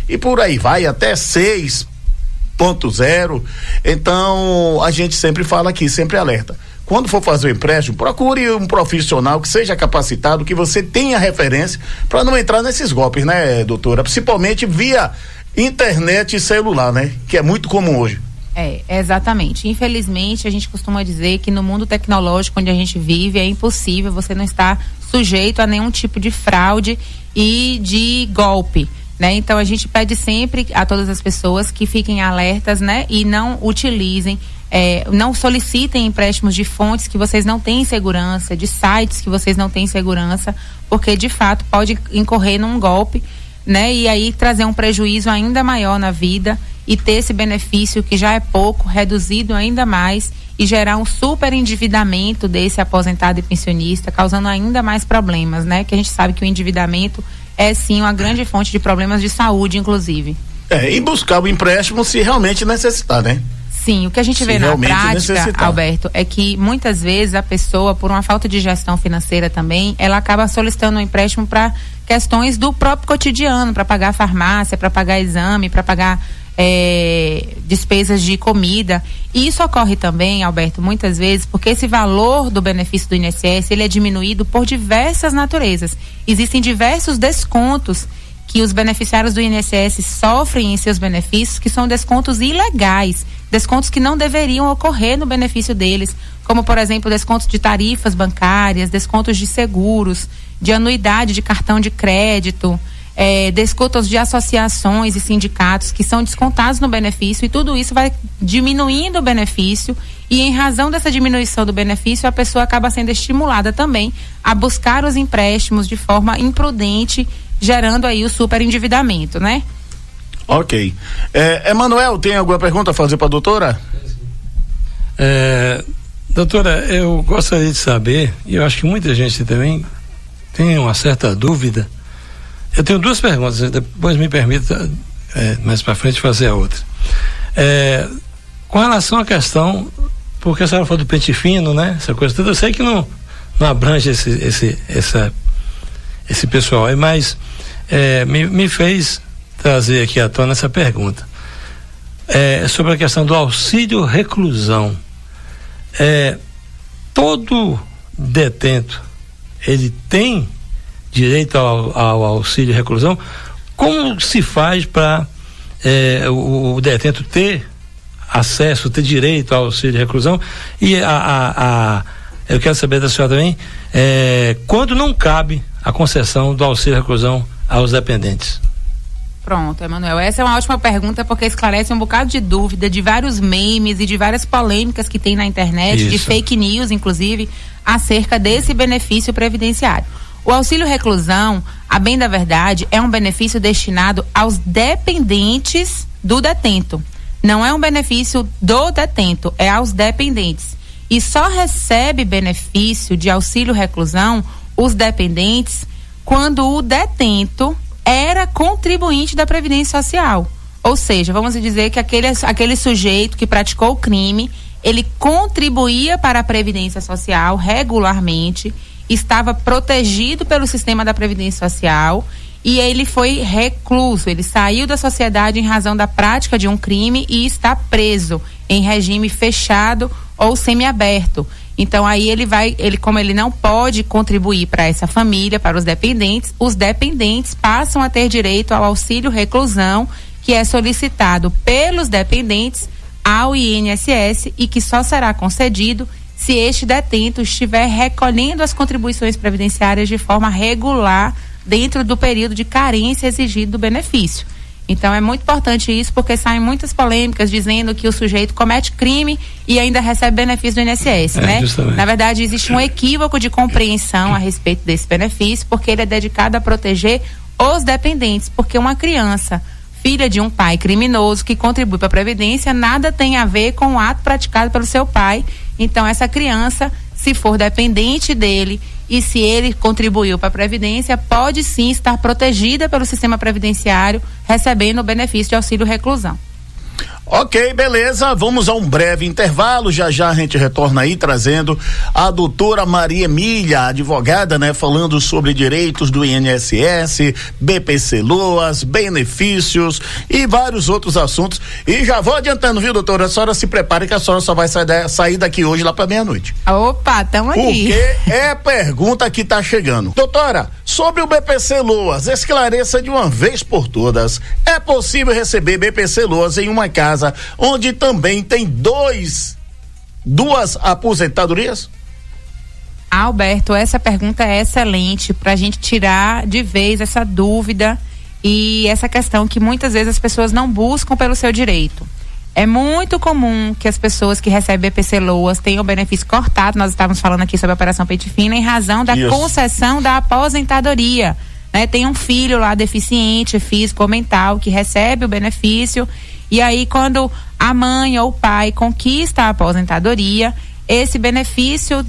e por aí vai até 6,0. Então a gente sempre fala aqui, sempre alerta. Quando for fazer o empréstimo, procure um profissional que seja capacitado, que você tenha referência para não entrar nesses golpes, né, doutora? Principalmente via internet e celular, né? Que é muito comum hoje. Exatamente. Infelizmente, a gente costuma dizer que no mundo tecnológico onde a gente vive é impossível você não estar sujeito a nenhum tipo de fraude e de golpe, né? Então a gente pede sempre a todas as pessoas que fiquem alertas, né? E não utilizem, não solicitem empréstimos de fontes que vocês não têm segurança, de sites que vocês não têm segurança, porque de fato pode incorrer num golpe, né? E aí trazer um prejuízo ainda maior na vida e ter esse benefício que já é pouco, reduzido ainda mais, e gerar um super endividamento desse aposentado e pensionista, causando ainda mais problemas, né? Que a gente sabe que o endividamento é sim uma grande fonte de problemas de saúde, inclusive. E buscar o empréstimo se realmente necessitar, né? Sim, o que a gente vê na prática, Alberto, é que muitas vezes a pessoa, por uma falta de gestão financeira também, ela acaba solicitando um empréstimo para questões do próprio cotidiano, para pagar farmácia, para pagar exame, para pagar despesas de comida. E isso ocorre também, Alberto, muitas vezes porque esse valor do benefício do INSS, ele é diminuído por diversas naturezas. Existem diversos descontos que os beneficiários do INSS sofrem em seus benefícios, que são descontos ilegais, descontos que não deveriam ocorrer no benefício deles, como, por exemplo, descontos de tarifas bancárias, descontos de seguros, de anuidade de cartão de crédito, descontos de associações e sindicatos que são descontados no benefício, e tudo isso vai diminuindo o benefício, e em razão dessa diminuição do benefício, a pessoa acaba sendo estimulada também a buscar os empréstimos de forma imprudente, gerando aí o superendividamento, né? Ok. Emanuel, tem alguma pergunta a fazer para a doutora? Doutora, eu gostaria de saber, e eu acho que muita gente também tem uma certa dúvida. Eu tenho duas perguntas, depois me permita mais para frente fazer a outra. Com relação à questão, porque a senhora falou do pente fino, né? Essa coisa toda, eu sei que não abrange esse pessoal, mas me fez trazer aqui à tona essa pergunta. Sobre a questão do auxílio reclusão. Todo detento, ele tem direito ao auxílio reclusão? Como se faz para o detento ter acesso, ter direito ao auxílio reclusão? E eu quero saber da senhora também, quando não cabe a concessão do auxílio reclusão aos dependentes? Pronto, Emanuel, essa é uma ótima pergunta, porque esclarece um bocado de dúvida, de vários memes e de várias polêmicas que tem na internet, de fake news, inclusive, acerca desse benefício previdenciário. O auxílio reclusão, a bem da verdade, é um benefício destinado aos dependentes do detento. Não é um benefício do detento, é aos dependentes. E só recebe benefício de auxílio reclusão os dependentes quando o detento era contribuinte da Previdência Social. Ou seja, vamos dizer que aquele sujeito que praticou o crime, ele contribuía para a Previdência Social regularmente, estava protegido pelo sistema da Previdência Social e ele foi recluso, ele saiu da sociedade em razão da prática de um crime e está preso em regime fechado ou semiaberto. Então aí como ele não pode contribuir para essa família, para os dependentes passam a ter direito ao auxílio reclusão, que é solicitado pelos dependentes ao INSS e que só será concedido se este detento estiver recolhendo as contribuições previdenciárias de forma regular dentro do período de carência exigido do benefício. Então é muito importante isso, porque saem muitas polêmicas dizendo que o sujeito comete crime e ainda recebe benefício do INSS, né? Justamente. Na verdade, existe um equívoco de compreensão a respeito desse benefício, porque ele é dedicado a proteger os dependentes, porque uma criança filha de um pai criminoso que contribui para a Previdência nada tem a ver com o ato praticado pelo seu pai. Então essa criança, se for dependente dele e se ele contribuiu para a Previdência, pode sim estar protegida pelo sistema previdenciário, recebendo o benefício de auxílio reclusão. Ok, beleza, vamos a um breve intervalo, já a gente retorna aí trazendo a doutora Maria Emília, advogada, né, falando sobre direitos do INSS, BPC Loas, benefícios e vários outros assuntos, e já vou adiantando, viu, doutora, a senhora se prepare que a senhora só vai sair daqui hoje lá pra meia-noite. Opa, tamo aqui. Porque é pergunta que tá chegando. Doutora, sobre o BPC Loas, esclareça de uma vez por todas, é possível receber BPC Loas em uma casa onde também tem duas aposentadorias? Alberto, essa pergunta é excelente para a gente tirar de vez essa dúvida e essa questão que muitas vezes as pessoas não buscam pelo seu direito. É muito comum que as pessoas que recebem BPC Loas tenham o benefício cortado. Nós estávamos falando aqui sobre a Operação Pente Fino em razão da concessão da aposentadoria. Né? Tem um filho lá deficiente físico ou mental que recebe o benefício. E aí, quando a mãe ou o pai conquista a aposentadoria, esse benefício,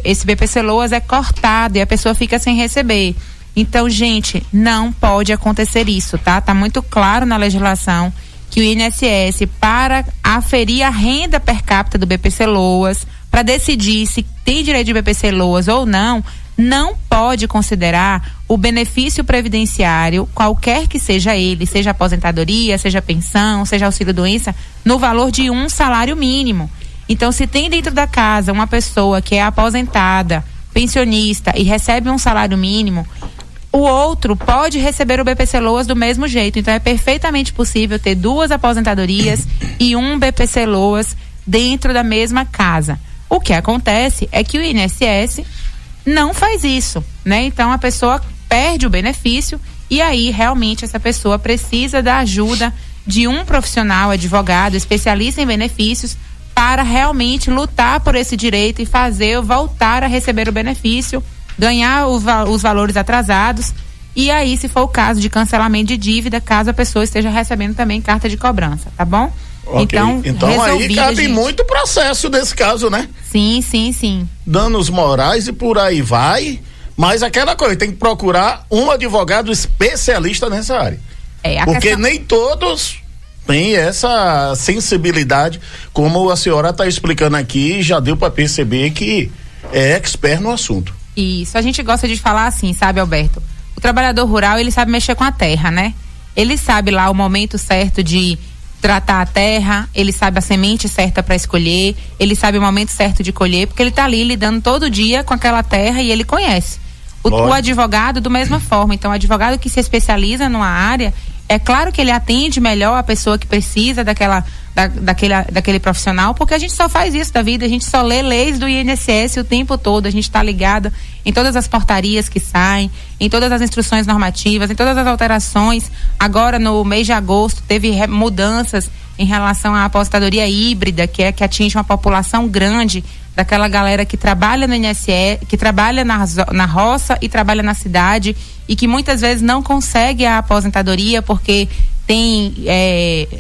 esse BPC Loas é cortado e a pessoa fica sem receber. Então, gente, não pode acontecer isso, tá? Tá muito claro na legislação que o INSS, para aferir a renda per capita do BPC Loas, para decidir se tem direito de BPC Loas ou não pode considerar o benefício previdenciário, qualquer que seja ele, seja aposentadoria, seja pensão, seja auxílio-doença, no valor de um salário mínimo. Então, se tem dentro da casa uma pessoa que é aposentada, pensionista e recebe um salário mínimo, o outro pode receber o BPC Loas do mesmo jeito. Então, é perfeitamente possível ter duas aposentadorias e um BPC Loas dentro da mesma casa. O que acontece é que o INSS não faz isso, né? Então a pessoa perde o benefício e aí realmente essa pessoa precisa da ajuda de um profissional, advogado, especialista em benefícios para realmente lutar por esse direito e fazer voltar a receber o benefício, ganhar os valores atrasados e aí, se for o caso de cancelamento de dívida, caso a pessoa esteja recebendo também carta de cobrança, tá bom? Okay. Então aí cabe muito processo nesse caso, né? Sim. Danos morais e por aí vai, mas aquela coisa, tem que procurar um advogado especialista nessa área. Porque nem todos têm essa sensibilidade, como a senhora está explicando aqui, já deu para perceber que é expert no assunto. Isso, a gente gosta de falar assim, sabe, Alberto? O trabalhador rural, ele sabe mexer com a terra, né? Ele sabe lá o momento certo de tratar a terra, ele sabe a semente certa para escolher, ele sabe o momento certo de colher, porque ele está ali lidando todo dia com aquela terra e ele conhece. O advogado, do mesma forma. Então, o advogado que se especializa numa área, é claro que ele atende melhor a pessoa que precisa daquele profissional, porque a gente só faz isso da vida, a gente só lê leis do INSS o tempo todo, a gente está ligado em todas as portarias que saem, em todas as instruções normativas, em todas as alterações. Agora, no mês de agosto, teve mudanças em relação à aposentadoria híbrida, que atinge uma população grande daquela galera que trabalha no INSS, que trabalha na roça e trabalha na cidade e que muitas vezes não consegue a aposentadoria porque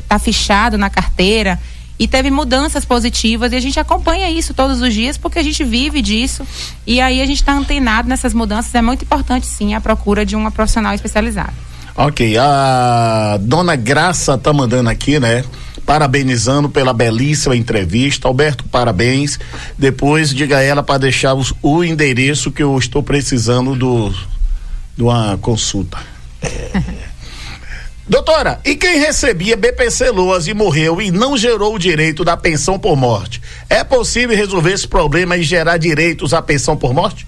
tá fichado na carteira, e teve mudanças positivas e a gente acompanha isso todos os dias porque a gente vive disso e aí a gente está antenado nessas mudanças. É muito importante sim a procura de uma profissional especializada. Ok, a dona Graça tá mandando aqui, né? Parabenizando pela belíssima entrevista. Alberto, parabéns. Depois diga a ela para deixar o endereço que eu estou precisando de uma consulta. Doutora, e quem recebia BPC Loas e morreu e não gerou o direito da pensão por morte, é possível resolver esse problema e gerar direitos à pensão por morte?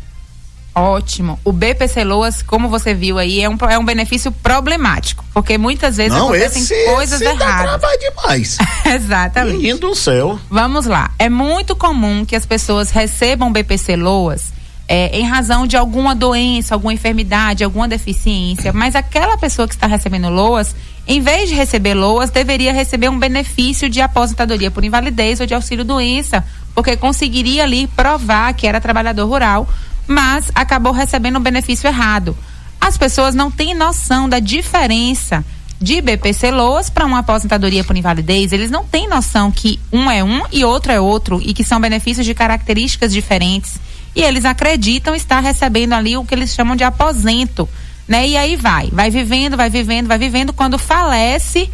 Ótimo. O BPC Loas, como você viu aí, é um benefício problemático, porque muitas vezes acontecem coisas erradas. Vai demais. Exatamente. Menino do céu. Vamos lá. É muito comum que as pessoas recebam BPC Loas em razão de alguma doença, alguma enfermidade, alguma deficiência, mas aquela pessoa que está recebendo Loas, em vez de receber Loas, deveria receber um benefício de aposentadoria por invalidez ou de auxílio-doença, porque conseguiria ali provar que era trabalhador rural, mas acabou recebendo um benefício errado. As pessoas não têm noção da diferença de BPC Loas para uma aposentadoria por invalidez. Eles não têm noção que um é um e outro é outro, e que são benefícios de características diferentes. E eles acreditam estar recebendo ali o que eles chamam de aposento, né? E aí vai vivendo, quando falece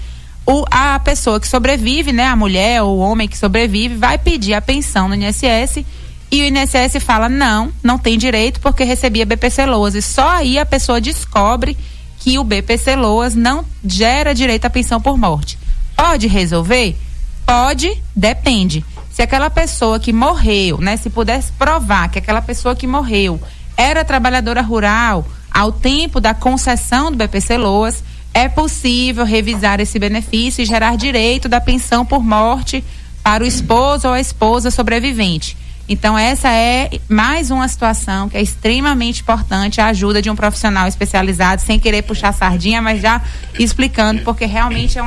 a pessoa que sobrevive, né? A mulher ou o homem que sobrevive vai pedir a pensão no INSS, e o INSS fala, não tem direito porque recebia BPC Loas, e só aí a pessoa descobre que o BPC Loas não gera direito à pensão por morte. Pode resolver? Pode, depende. Se aquela pessoa que morreu, né, se pudesse provar que aquela pessoa que morreu era trabalhadora rural ao tempo da concessão do BPC Loas, é possível revisar esse benefício e gerar direito da pensão por morte para o esposo ou a esposa sobrevivente. Então essa é mais uma situação que é extremamente importante, a ajuda de um profissional especializado, sem querer puxar sardinha, mas já explicando, porque realmente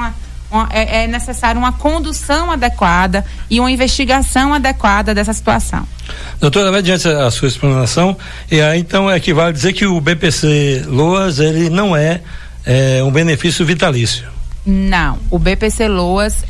é necessário uma condução adequada e uma investigação adequada dessa situação. Doutora, mediante a sua explanação, então equivale dizer que o BPC Loas, ele não é um benefício vitalício. Não, o BPC Loas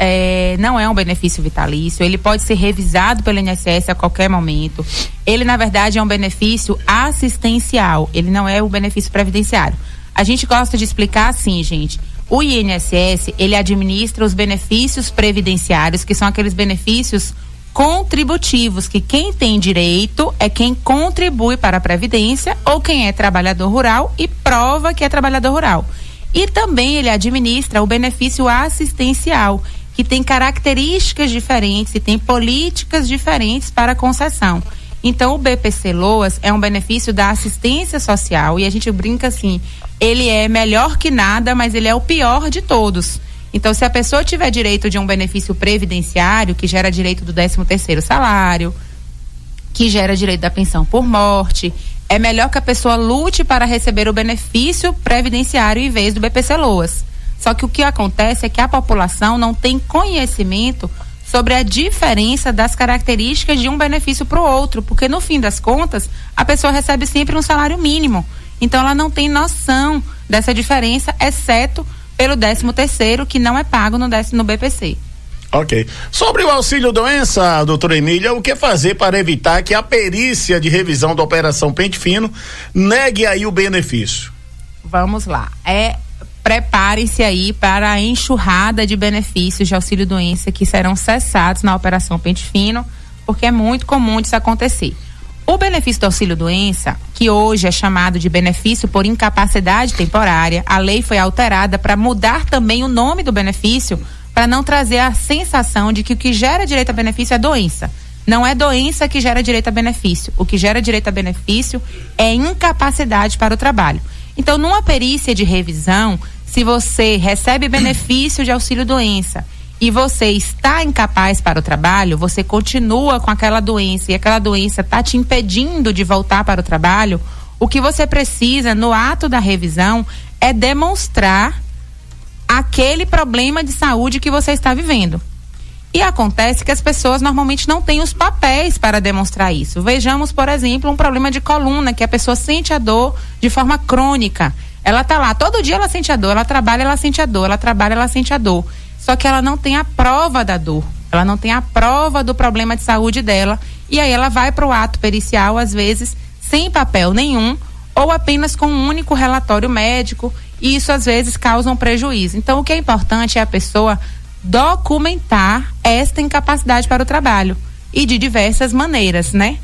não é um benefício vitalício, ele pode ser revisado pelo INSS a qualquer momento. Ele, na verdade, é um benefício assistencial, ele não é o benefício previdenciário. A gente gosta de explicar assim, gente, o INSS, ele administra os benefícios previdenciários, que são aqueles benefícios contributivos, que quem tem direito é quem contribui para a Previdência ou quem é trabalhador rural e prova que é trabalhador rural. E também ele administra o benefício assistencial, que tem características diferentes e tem políticas diferentes para a concessão. Então, o BPC Loas é um benefício da assistência social, e a gente brinca assim, ele é melhor que nada, mas ele é o pior de todos. Então, se a pessoa tiver direito de um benefício previdenciário, que gera direito do 13º salário, que gera direito da pensão por morte, é melhor que a pessoa lute para receber o benefício previdenciário em vez do BPC Loas. Só que o que acontece é que a população não tem conhecimento sobre a diferença das características de um benefício para o outro, porque no fim das contas, a pessoa recebe sempre um salário mínimo. Então ela não tem noção dessa diferença, exceto pelo 13º, que não é pago no BPC. Ok. Sobre o auxílio-doença, doutora Emília, o que fazer para evitar que a perícia de revisão da Operação Pente Fino negue aí o benefício? Vamos lá. Preparem-se aí para a enxurrada de benefícios de auxílio-doença que serão cessados na Operação Pente Fino, porque é muito comum disso acontecer. O benefício do auxílio-doença, que hoje é chamado de benefício por incapacidade temporária, a lei foi alterada para mudar também o nome do benefício, para não trazer a sensação de que o que gera direito a benefício é doença. Não é doença que gera direito a benefício. O que gera direito a benefício é incapacidade para o trabalho. Então, numa perícia de revisão, se você recebe benefício de auxílio-doença e você está incapaz para o trabalho, você continua com aquela doença e aquela doença está te impedindo de voltar para o trabalho, o que você precisa no ato da revisão é demonstrar aquele problema de saúde que você está vivendo. E acontece que as pessoas normalmente não têm os papéis para demonstrar isso. Vejamos, por exemplo, um problema de coluna, que a pessoa sente a dor de forma crônica. Ela está lá, todo dia ela sente a dor, ela trabalha, ela sente a dor, ela trabalha, ela sente a dor. Só que ela não tem a prova da dor, ela não tem a prova do problema de saúde dela, e aí ela vai para o ato pericial, às vezes, sem papel nenhum, ou apenas com um único relatório médico, e isso às vezes causa um prejuízo. Então, o que é importante é a pessoa documentar esta incapacidade para o trabalho, e de diversas maneiras, né?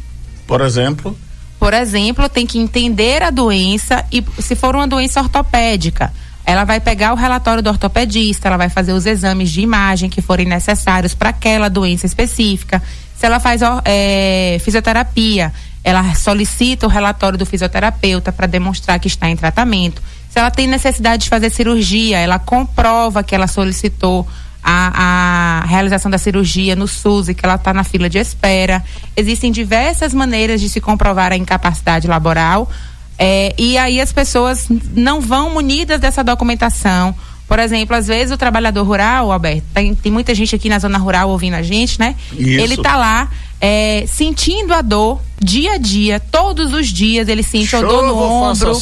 Por exemplo? Por exemplo, tem que entender a doença, e se for uma doença ortopédica, ela vai pegar o relatório do ortopedista, ela vai fazer os exames de imagem que forem necessários para aquela doença específica. Se ela faz fisioterapia, ela solicita o relatório do fisioterapeuta para demonstrar que está em tratamento. Se ela tem necessidade de fazer cirurgia, ela comprova que ela solicitou a realização da cirurgia no SUS e que ela está na fila de espera. Existem diversas maneiras de se comprovar a incapacidade laboral, e aí as pessoas não vão munidas dessa documentação. Por exemplo, às vezes o trabalhador rural, Alberto, tem muita gente aqui na zona rural ouvindo a gente, né? Isso. Ele tá lá sentindo a dor dia a dia, todos os dias ele sente ou dor no ombro,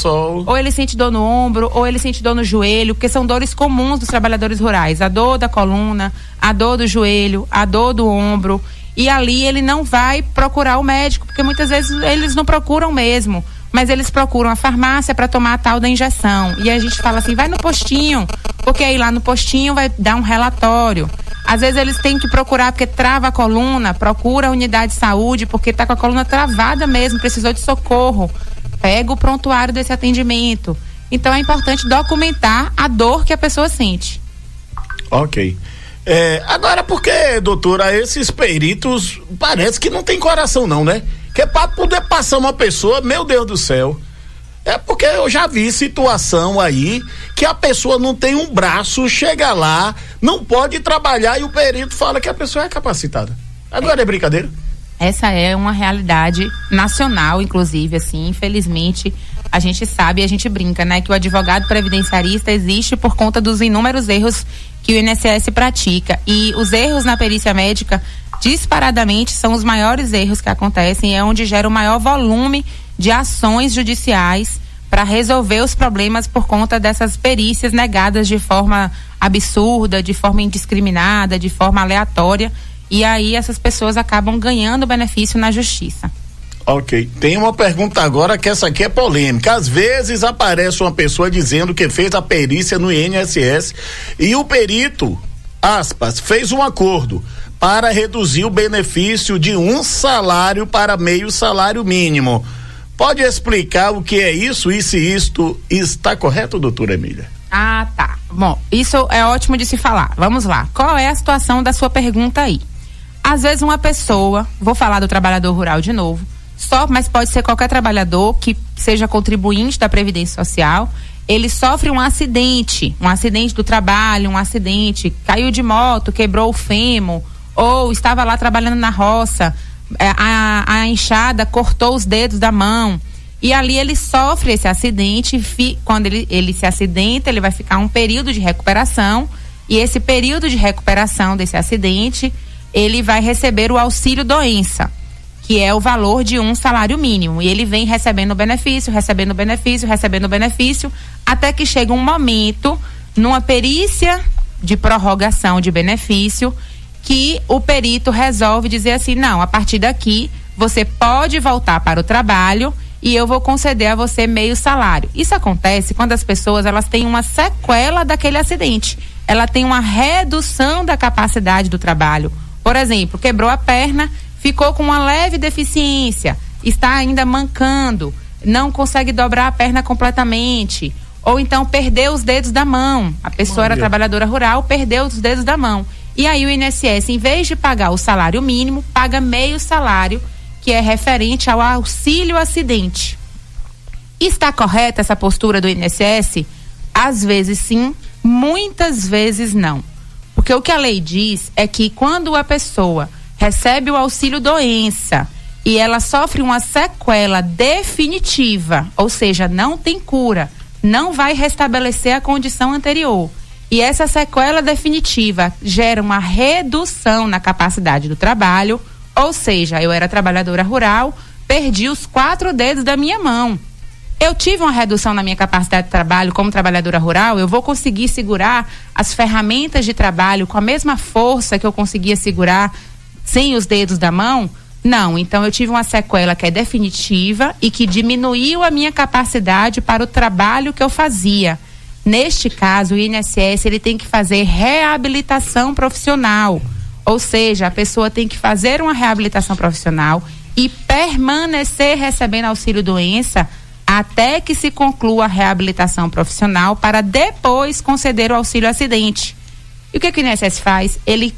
ou ele sente dor no ombro, ou ele sente dor no joelho, porque são dores comuns dos trabalhadores rurais, a dor da coluna, a dor do joelho, a dor do ombro, e ali ele não vai procurar o médico, porque muitas vezes eles não procuram mesmo, mas eles procuram a farmácia para tomar a tal da injeção. E a gente fala assim, vai no postinho, porque aí lá no postinho vai dar um relatório. Às vezes eles têm que procurar porque trava a coluna, procura a unidade de saúde porque tá com a coluna travada mesmo, precisou de socorro. Pega o prontuário desse atendimento. Então é importante documentar a dor que a pessoa sente. Ok. Agora, porque, doutora, esses peritos parece que não tem coração não, né? Que para poder passar uma pessoa, meu Deus do céu, porque eu já vi situação aí que a pessoa não tem um braço, chega lá, não pode trabalhar e o perito fala que a pessoa é capacitada. Agora é brincadeira? Essa é uma realidade nacional, inclusive, assim, infelizmente, a gente sabe e a gente brinca, né? Que o advogado previdenciarista existe por conta dos inúmeros erros que o INSS pratica, e os erros na perícia médica disparadamente são os maiores erros que acontecem, é onde gera o maior volume de ações judiciais para resolver os problemas por conta dessas perícias negadas de forma absurda, de forma indiscriminada, de forma aleatória, e aí essas pessoas acabam ganhando benefício na justiça. Ok, tem uma pergunta agora que essa aqui é polêmica. Às vezes aparece uma pessoa dizendo que fez a perícia no INSS e o perito, aspas, fez um acordo para reduzir o benefício de 1 salário para meio salário mínimo. Pode explicar o que é isso e se isto está correto, doutora Emília? Ah, tá. Bom, isso é ótimo de se falar. Vamos lá. Qual é a situação da sua pergunta aí? Às vezes uma pessoa, vou falar do trabalhador rural de novo, mas pode ser qualquer trabalhador que seja contribuinte da Previdência Social, ele sofre um acidente do trabalho, caiu de moto, quebrou o fêmur, ou estava lá trabalhando na roça, a enxada cortou os dedos da mão, e ali ele sofre esse acidente. Quando ele se acidenta, ele vai ficar um período de recuperação, e esse período de recuperação desse acidente, ele vai receber o auxílio doença, que é o valor de 1 salário mínimo, e ele vem recebendo benefício, até que chega um momento, numa perícia de prorrogação de benefício, que o perito resolve dizer assim, não, a partir daqui você pode voltar para o trabalho e eu vou conceder a você meio salário. Isso acontece quando as pessoas, elas têm uma sequela daquele acidente, ela tem uma redução da capacidade do trabalho. Por exemplo, quebrou a perna, ficou com uma leve deficiência, está ainda mancando, não consegue dobrar a perna completamente, ou então perdeu os dedos da mão. A pessoa era trabalhadora rural, perdeu os dedos da mão. E aí o INSS, em vez de pagar o salário mínimo, paga meio salário, que é referente ao auxílio acidente. Está correta essa postura do INSS? Às vezes sim, muitas vezes não. Porque o que a lei diz é que quando a pessoa recebe o auxílio doença e ela sofre uma sequela definitiva, ou seja, não tem cura, não vai restabelecer a condição anterior, e essa sequela definitiva gera uma redução na capacidade do trabalho, ou seja, eu era trabalhadora rural, perdi os 4 dedos da minha mão. Eu tive uma redução na minha capacidade de trabalho como trabalhadora rural, eu vou conseguir segurar as ferramentas de trabalho com a mesma força que eu conseguia segurar sem os dedos da mão? Não, então eu tive uma sequela que é definitiva e que diminuiu a minha capacidade para o trabalho que eu fazia. Neste caso, o INSS, ele tem que fazer reabilitação profissional, ou seja, a pessoa tem que fazer uma reabilitação profissional e permanecer recebendo auxílio doença até que se conclua a reabilitação profissional para depois conceder o auxílio acidente. E o que o INSS faz? Ele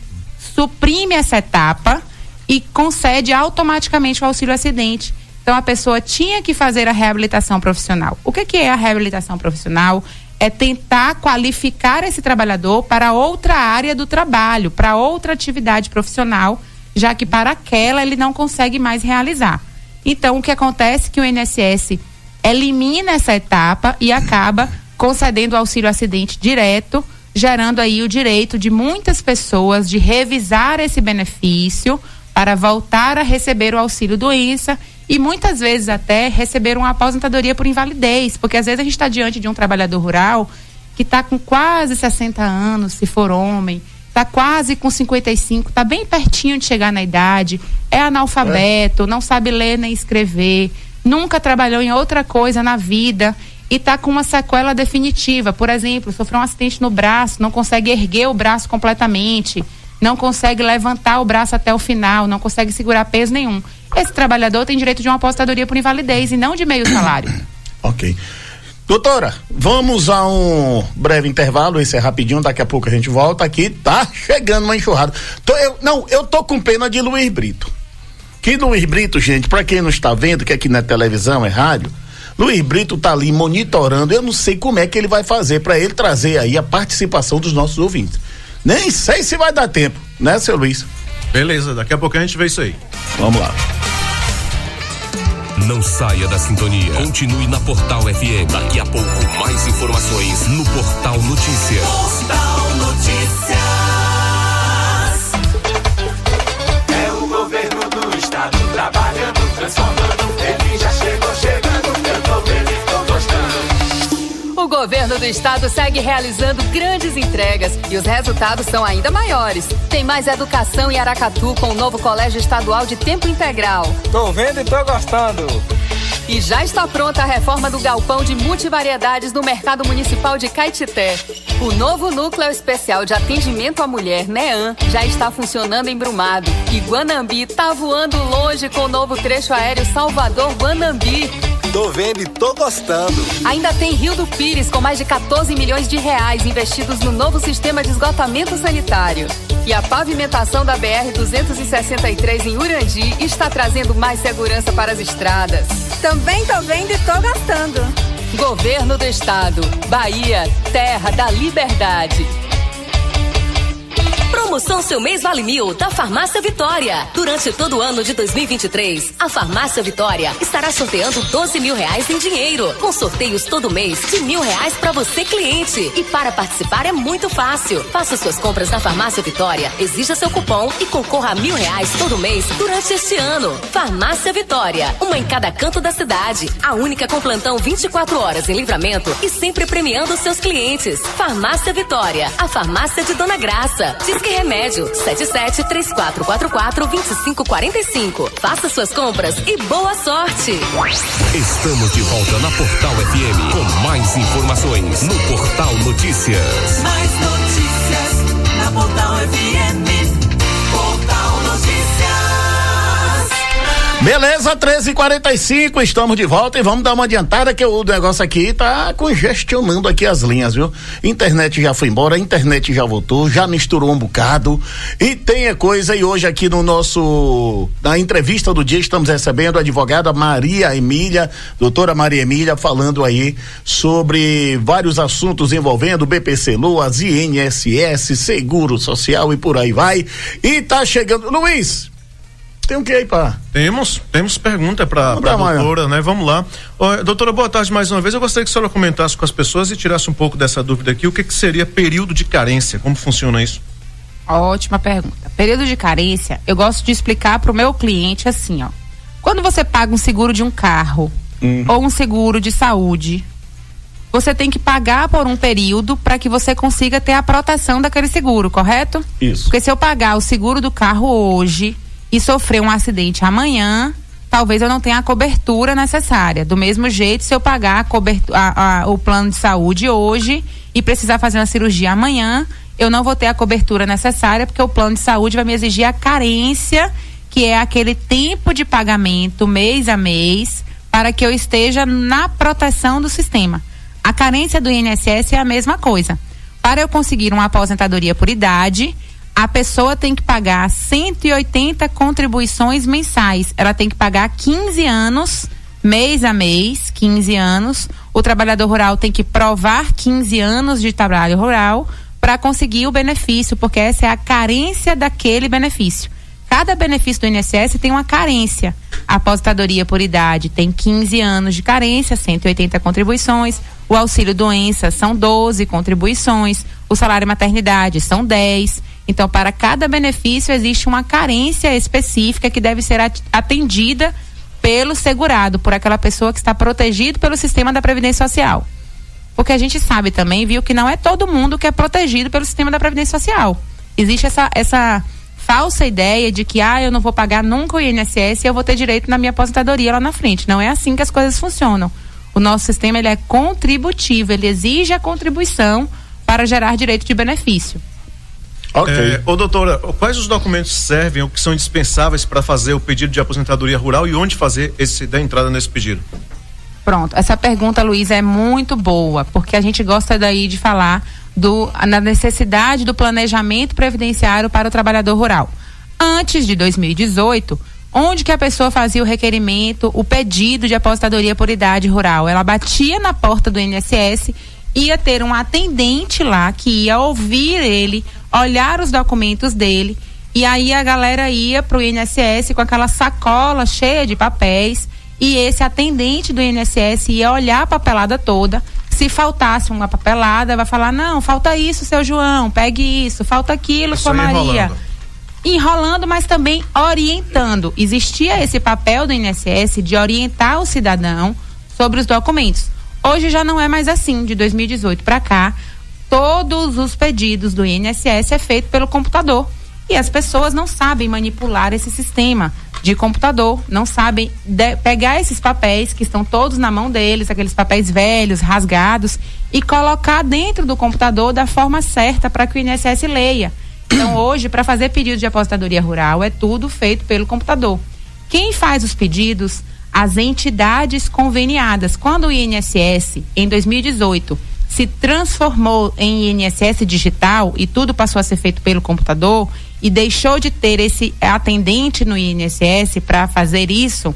suprime essa etapa e concede automaticamente o auxílio acidente. Então a pessoa tinha que fazer a reabilitação profissional. O que é a reabilitação profissional? É tentar qualificar esse trabalhador para outra área do trabalho, para outra atividade profissional, já que para aquela ele não consegue mais realizar. Então o que acontece é que o INSS elimina essa etapa e acaba concedendo auxílio acidente direto, gerando aí o direito de muitas pessoas de revisar esse benefício para voltar a receber o auxílio doença e muitas vezes até receber uma aposentadoria por invalidez, porque às vezes a gente está diante de um trabalhador rural que está com quase 60 anos, se for homem, está quase com 55, está bem pertinho de chegar na idade, é analfabeto, não sabe ler nem escrever, nunca trabalhou em outra coisa na vida e está com uma sequela definitiva. Por exemplo, sofreu um acidente no braço, não consegue erguer o braço completamente, não consegue levantar o braço até o final, não consegue segurar peso nenhum. Esse trabalhador tem direito de uma aposentadoria por invalidez e não de meio salário. Ok. Doutora, vamos a um breve intervalo, esse é rapidinho, daqui a pouco a gente volta aqui, tá chegando uma enxurrada. Eu tô com pena de Luiz Brito. Que Luiz Brito, gente, pra quem não está vendo, que aqui não é televisão, é rádio, Luiz Brito tá ali monitorando, eu não sei como é que ele vai fazer para ele trazer aí a participação dos nossos ouvintes. Nem sei se vai dar tempo, né, seu Luiz? Beleza, daqui a pouco a gente vê isso aí. Vamos lá. Não saia da sintonia. Continue na Portal FM. Daqui a pouco mais informações no Portal Notícias. Portal Notícias. É o governo do estado trabalhando, transformando. Ele já chegou chegando. Eu tô vendo e tô gostando. O governo do estado segue realizando grandes entregas e os resultados são ainda maiores. Tem mais educação em Aracatu com o novo colégio estadual de tempo integral. Tô vendo e tô gostando. E já está pronta a reforma do galpão de multivariedades no mercado municipal de Caetité. O novo núcleo especial de atendimento à mulher, NEAM, já está funcionando em Brumado. E Guanambi tá voando longe com o novo trecho aéreo Salvador-Guanambi. Tô vendo e tô gostando. Ainda tem Rio do Pires com mais de 14 milhões de reais investidos no novo sistema de esgotamento sanitário. E a pavimentação da BR-263 em Urandi está trazendo mais segurança para as estradas. Também tô vendo e tô gostando. Governo do Estado, Bahia, terra da liberdade. Promoção Seu Mês Vale Mil da Farmácia Vitória. Durante todo o ano de 2023, a Farmácia Vitória estará sorteando R$12 mil em dinheiro, com sorteios todo mês de R$1.000 para você, cliente. E para participar é muito fácil. Faça suas compras na Farmácia Vitória, exija seu cupom e concorra a R$1.000 todo mês durante este ano. Farmácia Vitória, uma em cada canto da cidade. A única com plantão 24 horas em Livramento e sempre premiando seus clientes. Farmácia Vitória, a farmácia de Dona Graça. Disque Remédio 7734442545. Faça suas compras e boa sorte. Estamos de volta na Portal FM com mais informações no Portal Notícias. Mais notícias na Portal FM. Portal Notícias. Beleza, 13h45, estamos de volta e vamos dar uma adiantada que o negócio aqui tá congestionando aqui as linhas, viu? Internet já foi embora, a internet já voltou, já misturou um bocado e tem coisa. E hoje aqui na entrevista do dia estamos recebendo a advogada Maria Emília, doutora Maria Emília, falando aí sobre vários assuntos envolvendo BPC Loas, INSS, Seguro Social e por aí vai. E tá chegando, Luiz, tem o que aí, pá? Temos pergunta pra doutora, né? Vamos lá. Doutora, boa tarde mais uma vez. Eu gostaria que a senhora comentasse com as pessoas e tirasse um pouco dessa dúvida aqui. O que seria período de carência? Como funciona isso? Ótima pergunta. Período de carência, eu gosto de explicar pro meu cliente assim, ó. Quando você paga um seguro de um carro ou um seguro de saúde, você tem que pagar por um período para que você consiga ter a proteção daquele seguro, correto? Isso. Porque se eu pagar o seguro do carro hoje e sofrer um acidente amanhã, talvez eu não tenha a cobertura necessária. Do mesmo jeito, se eu pagar o plano de saúde hoje e precisar fazer uma cirurgia amanhã, eu não vou ter a cobertura necessária, porque o plano de saúde vai me exigir a carência, que é aquele tempo de pagamento mês a mês, para que eu esteja na proteção do sistema. A carência do INSS é a mesma coisa. Para eu conseguir uma aposentadoria por idade, a pessoa tem que pagar 180 contribuições mensais. Ela tem que pagar 15 anos, mês a mês, 15 anos. O trabalhador rural tem que provar 15 anos de trabalho rural para conseguir o benefício, porque essa é a carência daquele benefício. Cada benefício do INSS tem uma carência. A aposentadoria por idade tem 15 anos de carência, 180 contribuições. O auxílio doença são 12 contribuições. O salário maternidade são 10. Então, para cada benefício existe uma carência específica que deve ser atendida pelo segurado, por aquela pessoa que está protegido pelo sistema da Previdência Social. Porque a gente sabe também, viu, que não é todo mundo que é protegido pelo sistema da Previdência Social. Existe essa falsa ideia de que eu não vou pagar nunca o INSS e eu vou ter direito na minha aposentadoria lá na frente. Não é assim que as coisas funcionam. O nosso sistema, ele é contributivo, ele exige a contribuição para gerar direito de benefício. Ok. Doutora, quais os documentos servem ou que são indispensáveis para fazer o pedido de aposentadoria rural e onde fazer dar entrada nesse pedido? Pronto, essa pergunta, Luiz, é muito boa, porque a gente gosta daí de falar na necessidade do planejamento previdenciário para o trabalhador rural. Antes de 2018, onde que a pessoa fazia o requerimento, o pedido de aposentadoria por idade rural? Ela batia na porta do INSS, ia ter um atendente lá que ia ouvir ele, olhar os documentos dele, e aí a galera ia pro INSS com aquela sacola cheia de papéis, e esse atendente do INSS ia olhar a papelada toda. Se faltasse uma papelada, vai falar: não, falta isso, seu João, pegue isso, falta aquilo, sua Maria. Enrolando, mas também orientando. Existia esse papel do INSS de orientar o cidadão sobre os documentos. Hoje já não é mais assim. De 2018 para cá, todos os pedidos do INSS é feito pelo computador. E as pessoas não sabem manipular esse sistema de computador, não sabem pegar esses papéis que estão todos na mão deles, aqueles papéis velhos, rasgados, e colocar dentro do computador da forma certa para que o INSS leia. Então, hoje, para fazer pedido de aposentadoria rural, é tudo feito pelo computador. Quem faz os pedidos? As entidades conveniadas. Quando o INSS, em 2018, se transformou em INSS digital e tudo passou a ser feito pelo computador e deixou de ter esse atendente no INSS para fazer isso,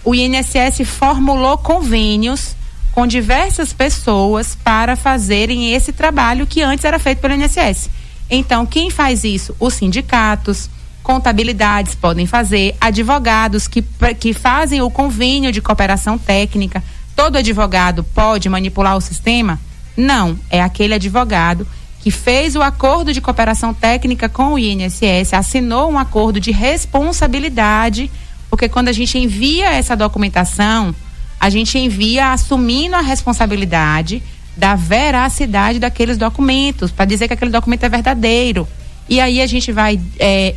o INSS formulou convênios com diversas pessoas para fazerem esse trabalho que antes era feito pelo INSS. Então, quem faz isso? Os sindicatos, contabilidades podem fazer, advogados que fazem o convênio de cooperação técnica. Todo advogado pode manipular o sistema? Não, é aquele advogado que fez o acordo de cooperação técnica com o INSS, assinou um acordo de responsabilidade, porque quando a gente envia essa documentação, a gente envia assumindo a responsabilidade da veracidade daqueles documentos, para dizer que aquele documento é verdadeiro. E aí a gente vai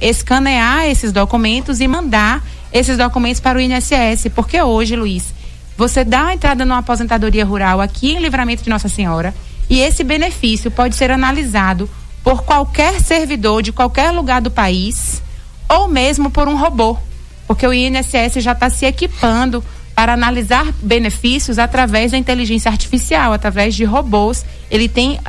escanear esses documentos e mandar esses documentos para o INSS, porque hoje, Luiz, você dá a entrada numa aposentadoria rural aqui em Livramento de Nossa Senhora e esse benefício pode ser analisado por qualquer servidor de qualquer lugar do país ou mesmo por um robô, porque o INSS já está se equipando para analisar benefícios através da inteligência artificial, através de robôs. Ele tem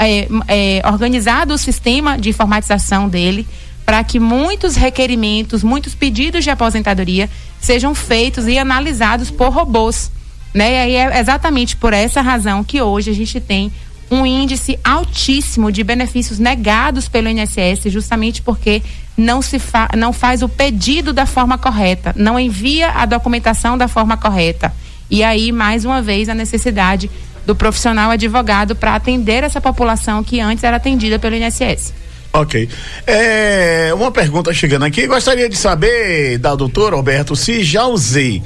organizado o sistema de informatização dele para que muitos requerimentos, muitos pedidos de aposentadoria sejam feitos e analisados por robôs, né? E aí é exatamente por essa razão que hoje a gente tem um índice altíssimo de benefícios negados pelo INSS, justamente porque não faz o pedido da forma correta, não envia a documentação da forma correta. E aí, mais uma vez, a necessidade do profissional advogado para atender essa população que antes era atendida pelo INSS. Ok. Uma pergunta chegando aqui, gostaria de saber da doutora Alberto, se já usei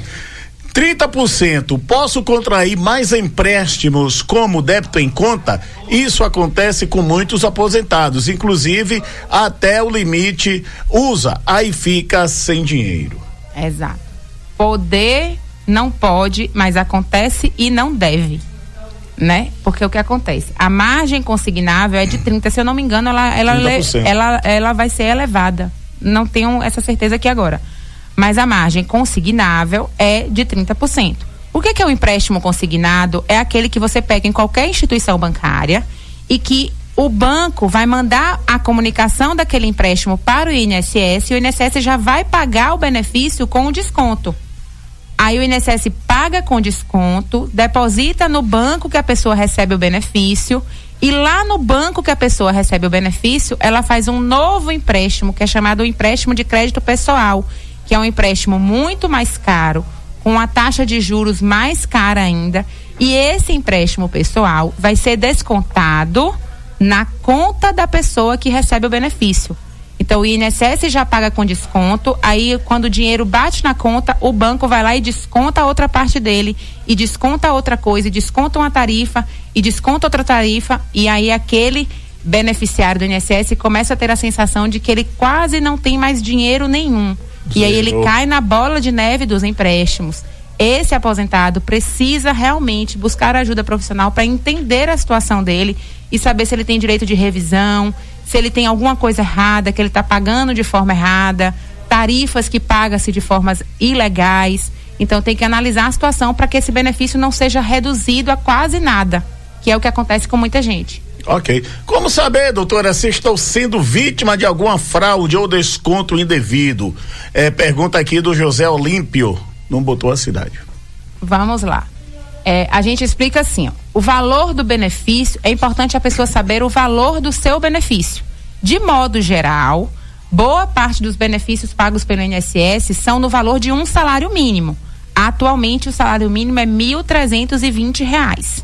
30%, posso contrair mais empréstimos como débito em conta? Isso acontece com muitos aposentados, inclusive até o limite usa, aí fica sem dinheiro. Exato. Poder não pode, mas acontece e não deve, né? Porque o que acontece? A margem consignável é de 30%, se eu não me engano, ela vai ser elevada. Não tenho essa certeza aqui agora. Mas a margem consignável é de 30%. O que é o empréstimo consignado? É aquele que você pega em qualquer instituição bancária e que o banco vai mandar a comunicação daquele empréstimo para o INSS e o INSS já vai pagar o benefício com o desconto. Aí o INSS paga com desconto, deposita no banco que a pessoa recebe o benefício e lá no banco que a pessoa recebe o benefício, ela faz um novo empréstimo, que é chamado empréstimo de crédito pessoal, que é um empréstimo muito mais caro, com a taxa de juros mais cara ainda, e esse empréstimo pessoal vai ser descontado na conta da pessoa que recebe o benefício. Então o INSS já paga com desconto, aí quando o dinheiro bate na conta, o banco vai lá e desconta a outra parte dele, e desconta outra coisa, e desconta uma tarifa, e desconta outra tarifa, e aí aquele beneficiário do INSS começa a ter a sensação de que ele quase não tem mais dinheiro nenhum. E aí ele cai na bola de neve dos empréstimos. Esse aposentado precisa realmente buscar ajuda profissional para entender a situação dele e saber se ele tem direito de revisão, se ele tem alguma coisa errada, que ele está pagando de forma errada, tarifas que paga-se de formas ilegais. Então tem que analisar a situação para que esse benefício não seja reduzido a quase nada, que é o que acontece com muita gente. Ok. Como saber, doutora, se estou sendo vítima de alguma fraude ou desconto indevido? Pergunta aqui do José Olímpio, não botou a cidade. Vamos lá. A gente explica assim, ó, o valor do benefício, é importante a pessoa saber o valor do seu benefício. De modo geral, boa parte dos benefícios pagos pelo INSS são no valor de um salário mínimo. Atualmente, o salário mínimo é R$ 1.320.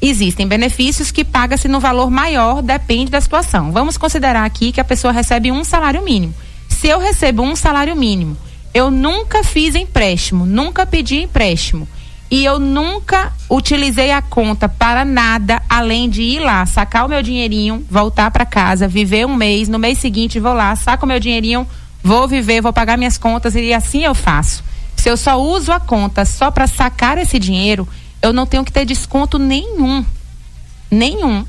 Existem benefícios que paga-se no valor maior, depende da situação. Vamos considerar aqui que a pessoa recebe um salário mínimo. Se eu recebo um salário mínimo, eu nunca fiz empréstimo, nunca pedi empréstimo, e eu nunca utilizei a conta para nada, além de ir lá, sacar o meu dinheirinho, voltar para casa, viver um mês, no mês seguinte vou lá, saco o meu dinheirinho, vou viver, vou pagar minhas contas, e assim eu faço. Se eu só uso a conta só para sacar esse dinheiro, eu não tenho que ter desconto nenhum.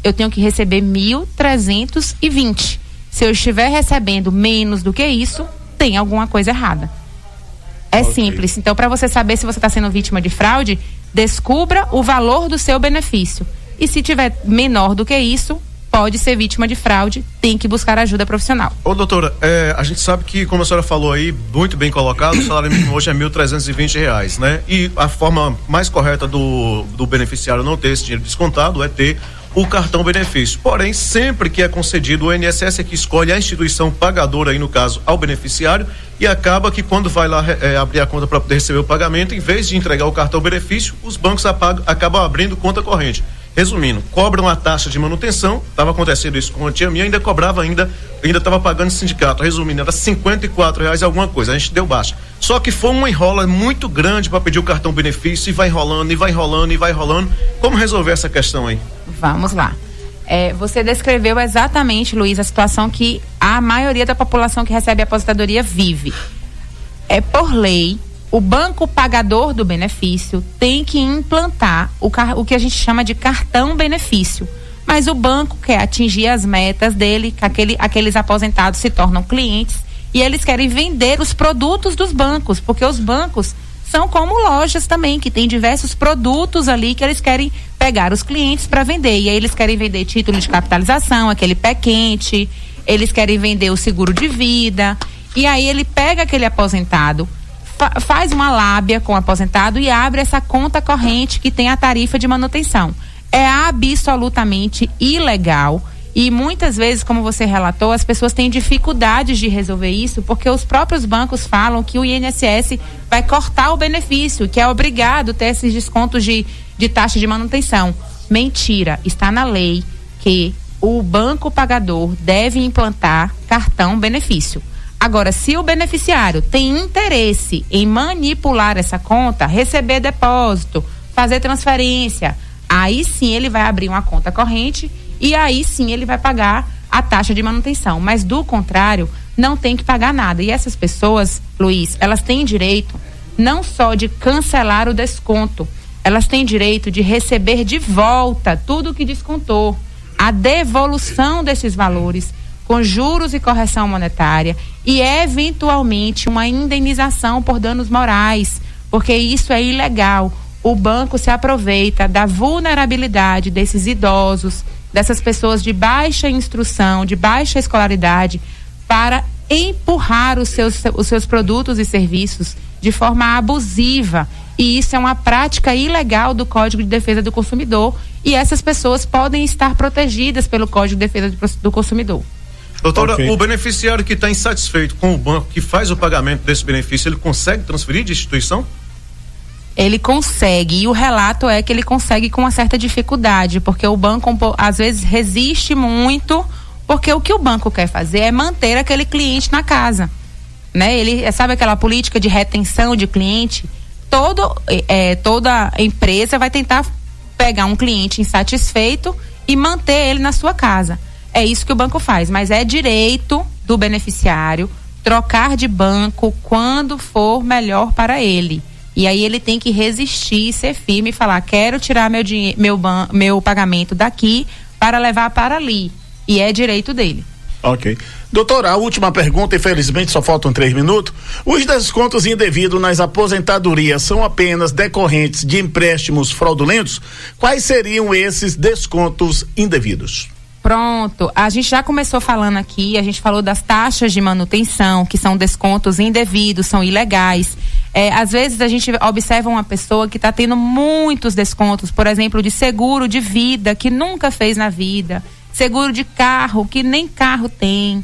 Eu tenho que receber 1.320. Se eu estiver recebendo menos do que isso, tem alguma coisa errada. É simples. Então, para você saber se você está sendo vítima de fraude, descubra o valor do seu benefício. E se tiver menor do que isso, pode ser vítima de fraude, tem que buscar ajuda profissional. Ô doutora, a gente sabe que, como a senhora falou aí, muito bem colocado, o salário mínimo hoje é R$ 1.320, né? E a forma mais correta do beneficiário não ter esse dinheiro descontado é ter o cartão benefício. Porém, sempre que é concedido, o INSS é que escolhe a instituição pagadora, aí no caso, ao beneficiário, e acaba que quando vai lá abrir a conta para poder receber o pagamento, em vez de entregar o cartão benefício, os bancos acabam abrindo conta corrente. Resumindo, cobram a taxa de manutenção, estava acontecendo isso com uma tia minha, ainda estava pagando sindicato. Resumindo, era R$54 alguma coisa, a gente deu baixa. Só que foi uma enrola muito grande para pedir o cartão benefício, e vai enrolando, e vai enrolando, e vai enrolando. Como resolver essa questão aí? Vamos lá. Você descreveu exatamente, Luiz, a situação que a maioria da população que recebe aposentadoria vive. Por lei, o banco pagador do benefício tem que implantar o que a gente chama de cartão benefício. Mas o banco quer atingir as metas dele, que aqueles aposentados se tornam clientes, e eles querem vender os produtos dos bancos, porque os bancos são como lojas também, que tem diversos produtos ali que eles querem pegar os clientes para vender. E aí eles querem vender título de capitalização, aquele pé quente, eles querem vender o seguro de vida, e aí ele pega aquele aposentado, faz uma lábia com o aposentado e abre essa conta corrente que tem a tarifa de manutenção. É absolutamente ilegal, e muitas vezes, como você relatou, as pessoas têm dificuldades de resolver isso, porque os próprios bancos falam que o INSS vai cortar o benefício, que é obrigado a ter esses descontos de taxa de manutenção. Mentira, está na lei que o banco pagador deve implantar cartão benefício. Agora, se o beneficiário tem interesse em manipular essa conta, receber depósito, fazer transferência, aí sim ele vai abrir uma conta corrente e aí sim ele vai pagar a taxa de manutenção. Mas do contrário, não tem que pagar nada. E essas pessoas, Luiz, elas têm direito não só de cancelar o desconto, elas têm direito de receber de volta tudo que descontou, a devolução desses valores, com juros e correção monetária, e eventualmente uma indenização por danos morais, porque isso é ilegal. O banco se aproveita da vulnerabilidade desses idosos, dessas pessoas de baixa instrução, de baixa escolaridade, para empurrar os seus produtos e serviços de forma abusiva. E isso é uma prática ilegal do Código de Defesa do Consumidor, e essas pessoas podem estar protegidas pelo Código de Defesa do Consumidor. Doutora, o beneficiário que está insatisfeito com o banco que faz o pagamento desse benefício, ele consegue transferir de instituição? Ele consegue, e o relato é que ele consegue com uma certa dificuldade, porque o banco às vezes resiste muito, porque o que o banco quer fazer é manter aquele cliente na casa, né? Ele sabe aquela política de retenção de cliente? Toda empresa vai tentar pegar um cliente insatisfeito e manter ele na sua casa. É isso que o banco faz, mas é direito do beneficiário trocar de banco quando for melhor para ele. E aí ele tem que resistir, ser firme e falar: quero tirar meu pagamento daqui para levar para ali. E é direito dele. Ok. Doutora, a última pergunta, infelizmente só faltam 3 minutos. Os descontos indevidos nas aposentadorias são apenas decorrentes de empréstimos fraudulentos? Quais seriam esses descontos indevidos? Pronto, a gente já começou falando aqui, a gente falou das taxas de manutenção, que são descontos indevidos, são ilegais. Às vezes a gente observa uma pessoa que está tendo muitos descontos, por exemplo, de seguro de vida, que nunca fez na vida, seguro de carro, que nem carro tem,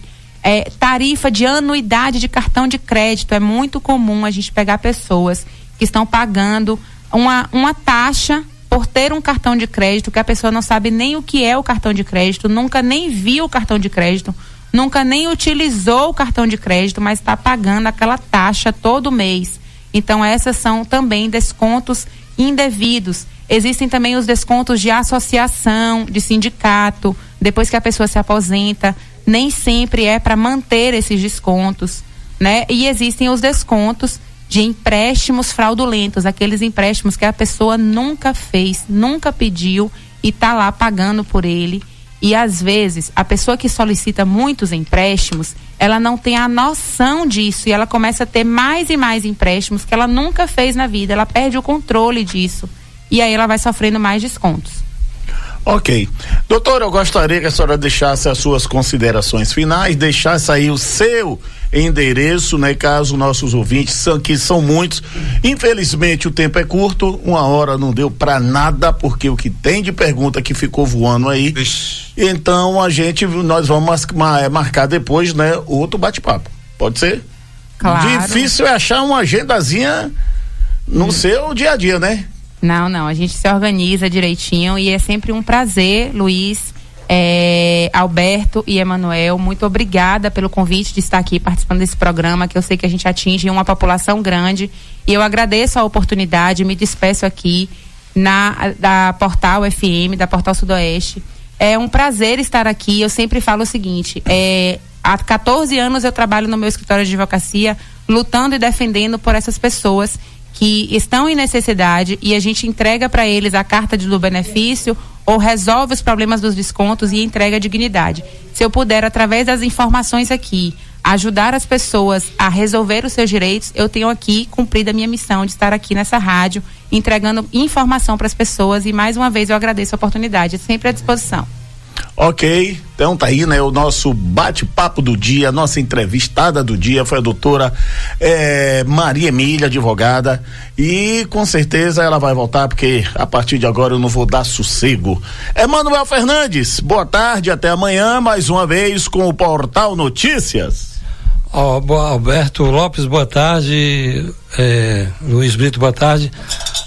tarifa de anuidade de cartão de crédito. É muito comum a gente pegar pessoas que estão pagando uma taxa por ter um cartão de crédito, que a pessoa não sabe nem o que é o cartão de crédito, nunca nem viu o cartão de crédito, nunca nem utilizou o cartão de crédito, mas está pagando aquela taxa todo mês. Então, essas são também descontos indevidos. Existem também os descontos de associação, de sindicato, depois que a pessoa se aposenta, nem sempre é para manter esses descontos, né? E existem os descontos de empréstimos fraudulentos, aqueles empréstimos que a pessoa nunca fez, nunca pediu e está lá pagando por ele. E às vezes a pessoa que solicita muitos empréstimos, ela não tem a noção disso e ela começa a ter mais e mais empréstimos que ela nunca fez na vida, ela perde o controle disso e aí ela vai sofrendo mais descontos. Ok. Doutora, eu gostaria que a senhora deixasse as suas considerações finais, deixasse aí o seu endereço, né? Caso nossos ouvintes, que são muitos, infelizmente o tempo é curto, 1 hora não deu pra nada, porque o que tem de pergunta que ficou voando aí. Então nós vamos marcar depois, né? Outro bate-papo. Pode ser? Claro. Difícil é achar uma agendazinha no seu dia a dia, né? Não, a gente se organiza direitinho e é sempre um prazer, Luiz, Alberto e Emanuel, muito obrigada pelo convite de estar aqui participando desse programa, que eu sei que a gente atinge uma população grande, e eu agradeço a oportunidade, me despeço aqui da Portal FM, da Portal Sudoeste. É um prazer estar aqui. Eu sempre falo o seguinte: há 14 anos eu trabalho no meu escritório de advocacia, lutando e defendendo por essas pessoas que estão em necessidade, e a gente entrega para eles a carta do benefício ou resolve os problemas dos descontos e entrega a dignidade. Se eu puder, através das informações aqui, ajudar as pessoas a resolver os seus direitos, eu tenho aqui cumprido a minha missão de estar aqui nessa rádio, entregando informação para as pessoas, e mais uma vez eu agradeço a oportunidade, sempre à disposição. Ok, então tá aí, né? O nosso bate-papo do dia, nossa entrevistada do dia foi a doutora Maria Emília, advogada, e com certeza ela vai voltar, porque a partir de agora eu não vou dar sossego. Emanuel Fernandes, boa tarde, até amanhã, mais uma vez com o Portal Notícias. Alberto Lopes, boa tarde. Luiz Brito, boa tarde.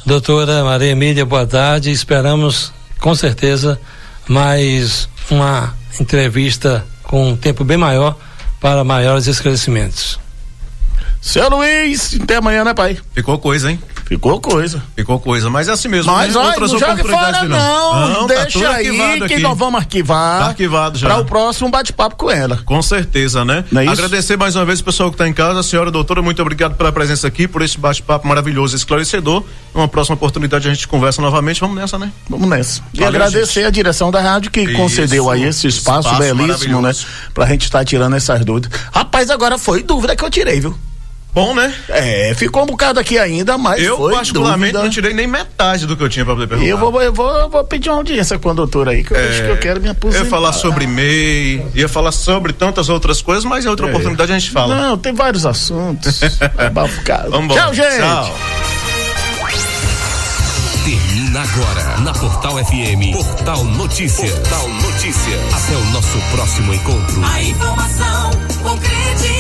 Doutora Maria Emília, boa tarde. Esperamos, com certeza, mais uma entrevista com um tempo bem maior para maiores esclarecimentos. Seu Luiz, até amanhã, né, pai? Ficou coisa, hein? Ficou coisa, mas é assim mesmo. Mas né? olha, Outras não jogue fora não, deixa tá aí que aqui. nós vamos arquivar. Tá arquivado já. Para o próximo bate-papo com ela. Com certeza, né? Agradecer mais uma vez o pessoal que está em casa. A senhora doutora, muito obrigado pela presença aqui, por esse bate-papo maravilhoso e esclarecedor. Numa próxima oportunidade a gente conversa novamente. Vamos nessa, né? Vamos nessa. E Valeu, agradecer a direção da rádio que concedeu aí esse espaço belíssimo, né? Pra gente estar tirando essas dúvidas. Rapaz, agora foi dúvida que eu tirei, viu? Bom, né? Ficou um bocado aqui ainda, mas eu foi particularmente dúvida. não tirei nem metade do que eu tinha pra poder perguntar. Eu vou pedir uma audiência com a doutora aí, que eu acho que eu quero me aposentar. Eu ia falar sobre MEI, ia falar sobre tantas outras coisas, mas em outra oportunidade a gente fala. Não, tem vários assuntos. Vamos Tchau, gente. Tchau. Termina agora na Portal FM. Portal Notícias. Portal Notícias. Até o nosso próximo encontro. A informação com credibilidade.